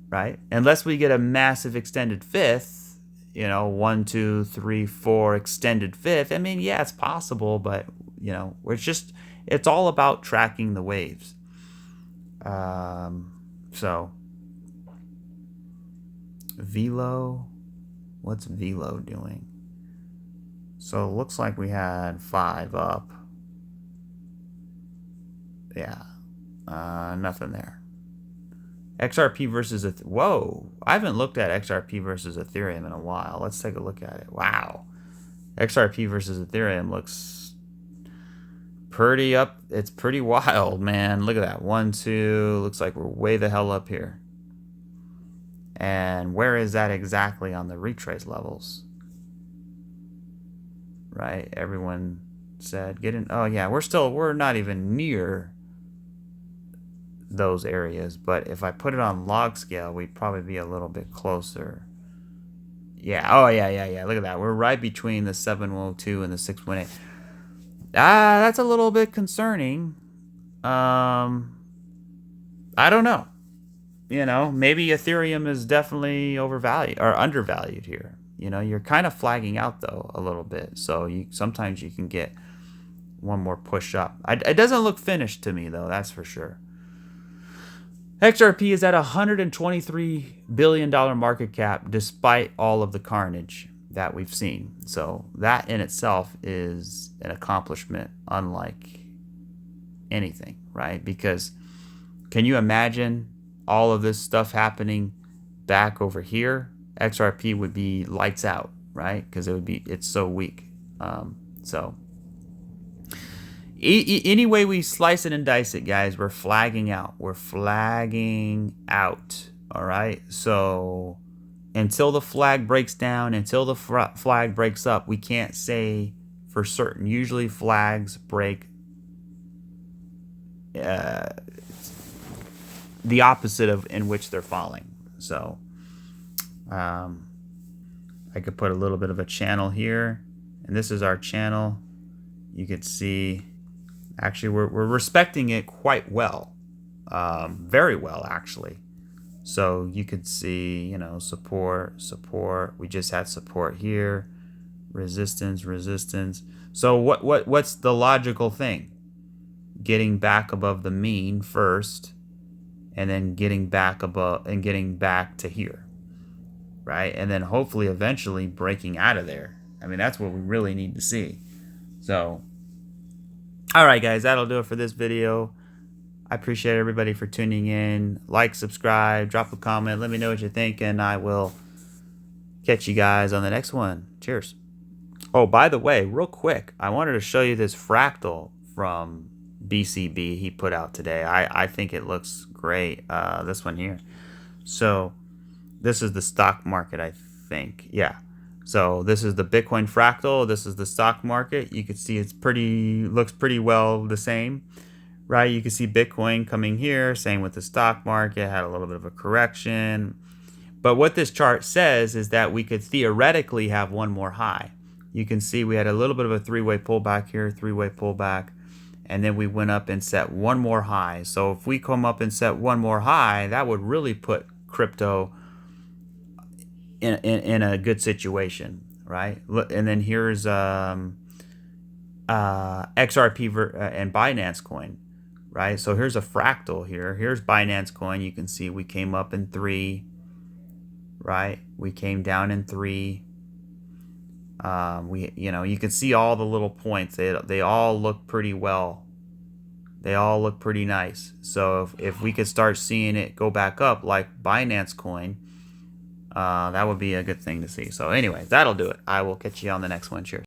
right? Unless we get a massive extended fifth, you know, 1, 2, 3, 4 extended fifth. I mean, yeah, it's possible, but, you know, it's all about tracking the waves. So, Velo, what's Velo doing? So it looks like we had 5 up. Yeah, nothing there. XRP versus whoa! I haven't looked at XRP versus Ethereum in a while. Let's take a look at it. Wow, XRP versus Ethereum looks pretty up. It's pretty wild, man. Look at that. 1, 2. Looks like we're way the hell up here. And where is that exactly on the retrace levels? Right? Everyone said get in. Oh yeah, we're not even near those areas, but if I put it on log scale, we'd probably be a little bit closer. Yeah. Oh yeah. Look at that. We're right between the 702 and the 618. That's a little bit concerning. I don't know. You know, maybe Ethereum is definitely overvalued or undervalued here. You know, you're kind of flagging out though a little bit. So sometimes you can get one more push up. It doesn't look finished to me though, that's for sure. XRP is at $123 billion market cap despite all of the carnage that we've seen. So that in itself is an accomplishment unlike anything, right? Because can you imagine all of this stuff happening back over here? XRP would be lights out, right? Because it's so weak. So any way we slice it and dice it, guys, we're flagging out. We're flagging out. All right. So until the flag breaks down, until the flag breaks up, we can't say for certain. Usually flags break the opposite of in which they're falling. So I could put a little bit of a channel here, and this is our channel. You could see actually we're respecting it quite well, very well actually. So you could see, you know, support. We just had support here, resistance. So what's the logical thing? Getting back above the mean first, and then getting back above and getting back to here, right? And then hopefully eventually breaking out of there. I mean, that's what we really need to see. So, all right, guys, that'll do it for this video. I appreciate everybody for tuning in. Like, subscribe, drop a comment. Let me know what you think, and I will catch you guys on the next one. Cheers. Oh, by the way, real quick, I wanted to show you this fractal from BCB he put out today. I think it looks great. This one here. So this is the stock market, I think. Yeah. So this is the Bitcoin fractal. This is the stock market. You can see looks pretty well the same, right? You can see Bitcoin coming here. Same with the stock market. Had a little bit of a correction. But what this chart says is that we could theoretically have one more high. you can see we had a little bit of a three-way pullback here, three-way pullback, and then we went up and set one more high. So if we come up and set one more high, that would really put crypto in a good situation, right? And then here's XRP and Binance Coin, right? So here's a fractal here. Here's Binance Coin. You can see we came up in 3, right? We came down in 3. You can see all the little points. They all look pretty well. They all look pretty nice. So if we could start seeing it go back up like Binance Coin, that would be a good thing to see. So anyway, that'll do it. I will catch you on the next one. Cheers.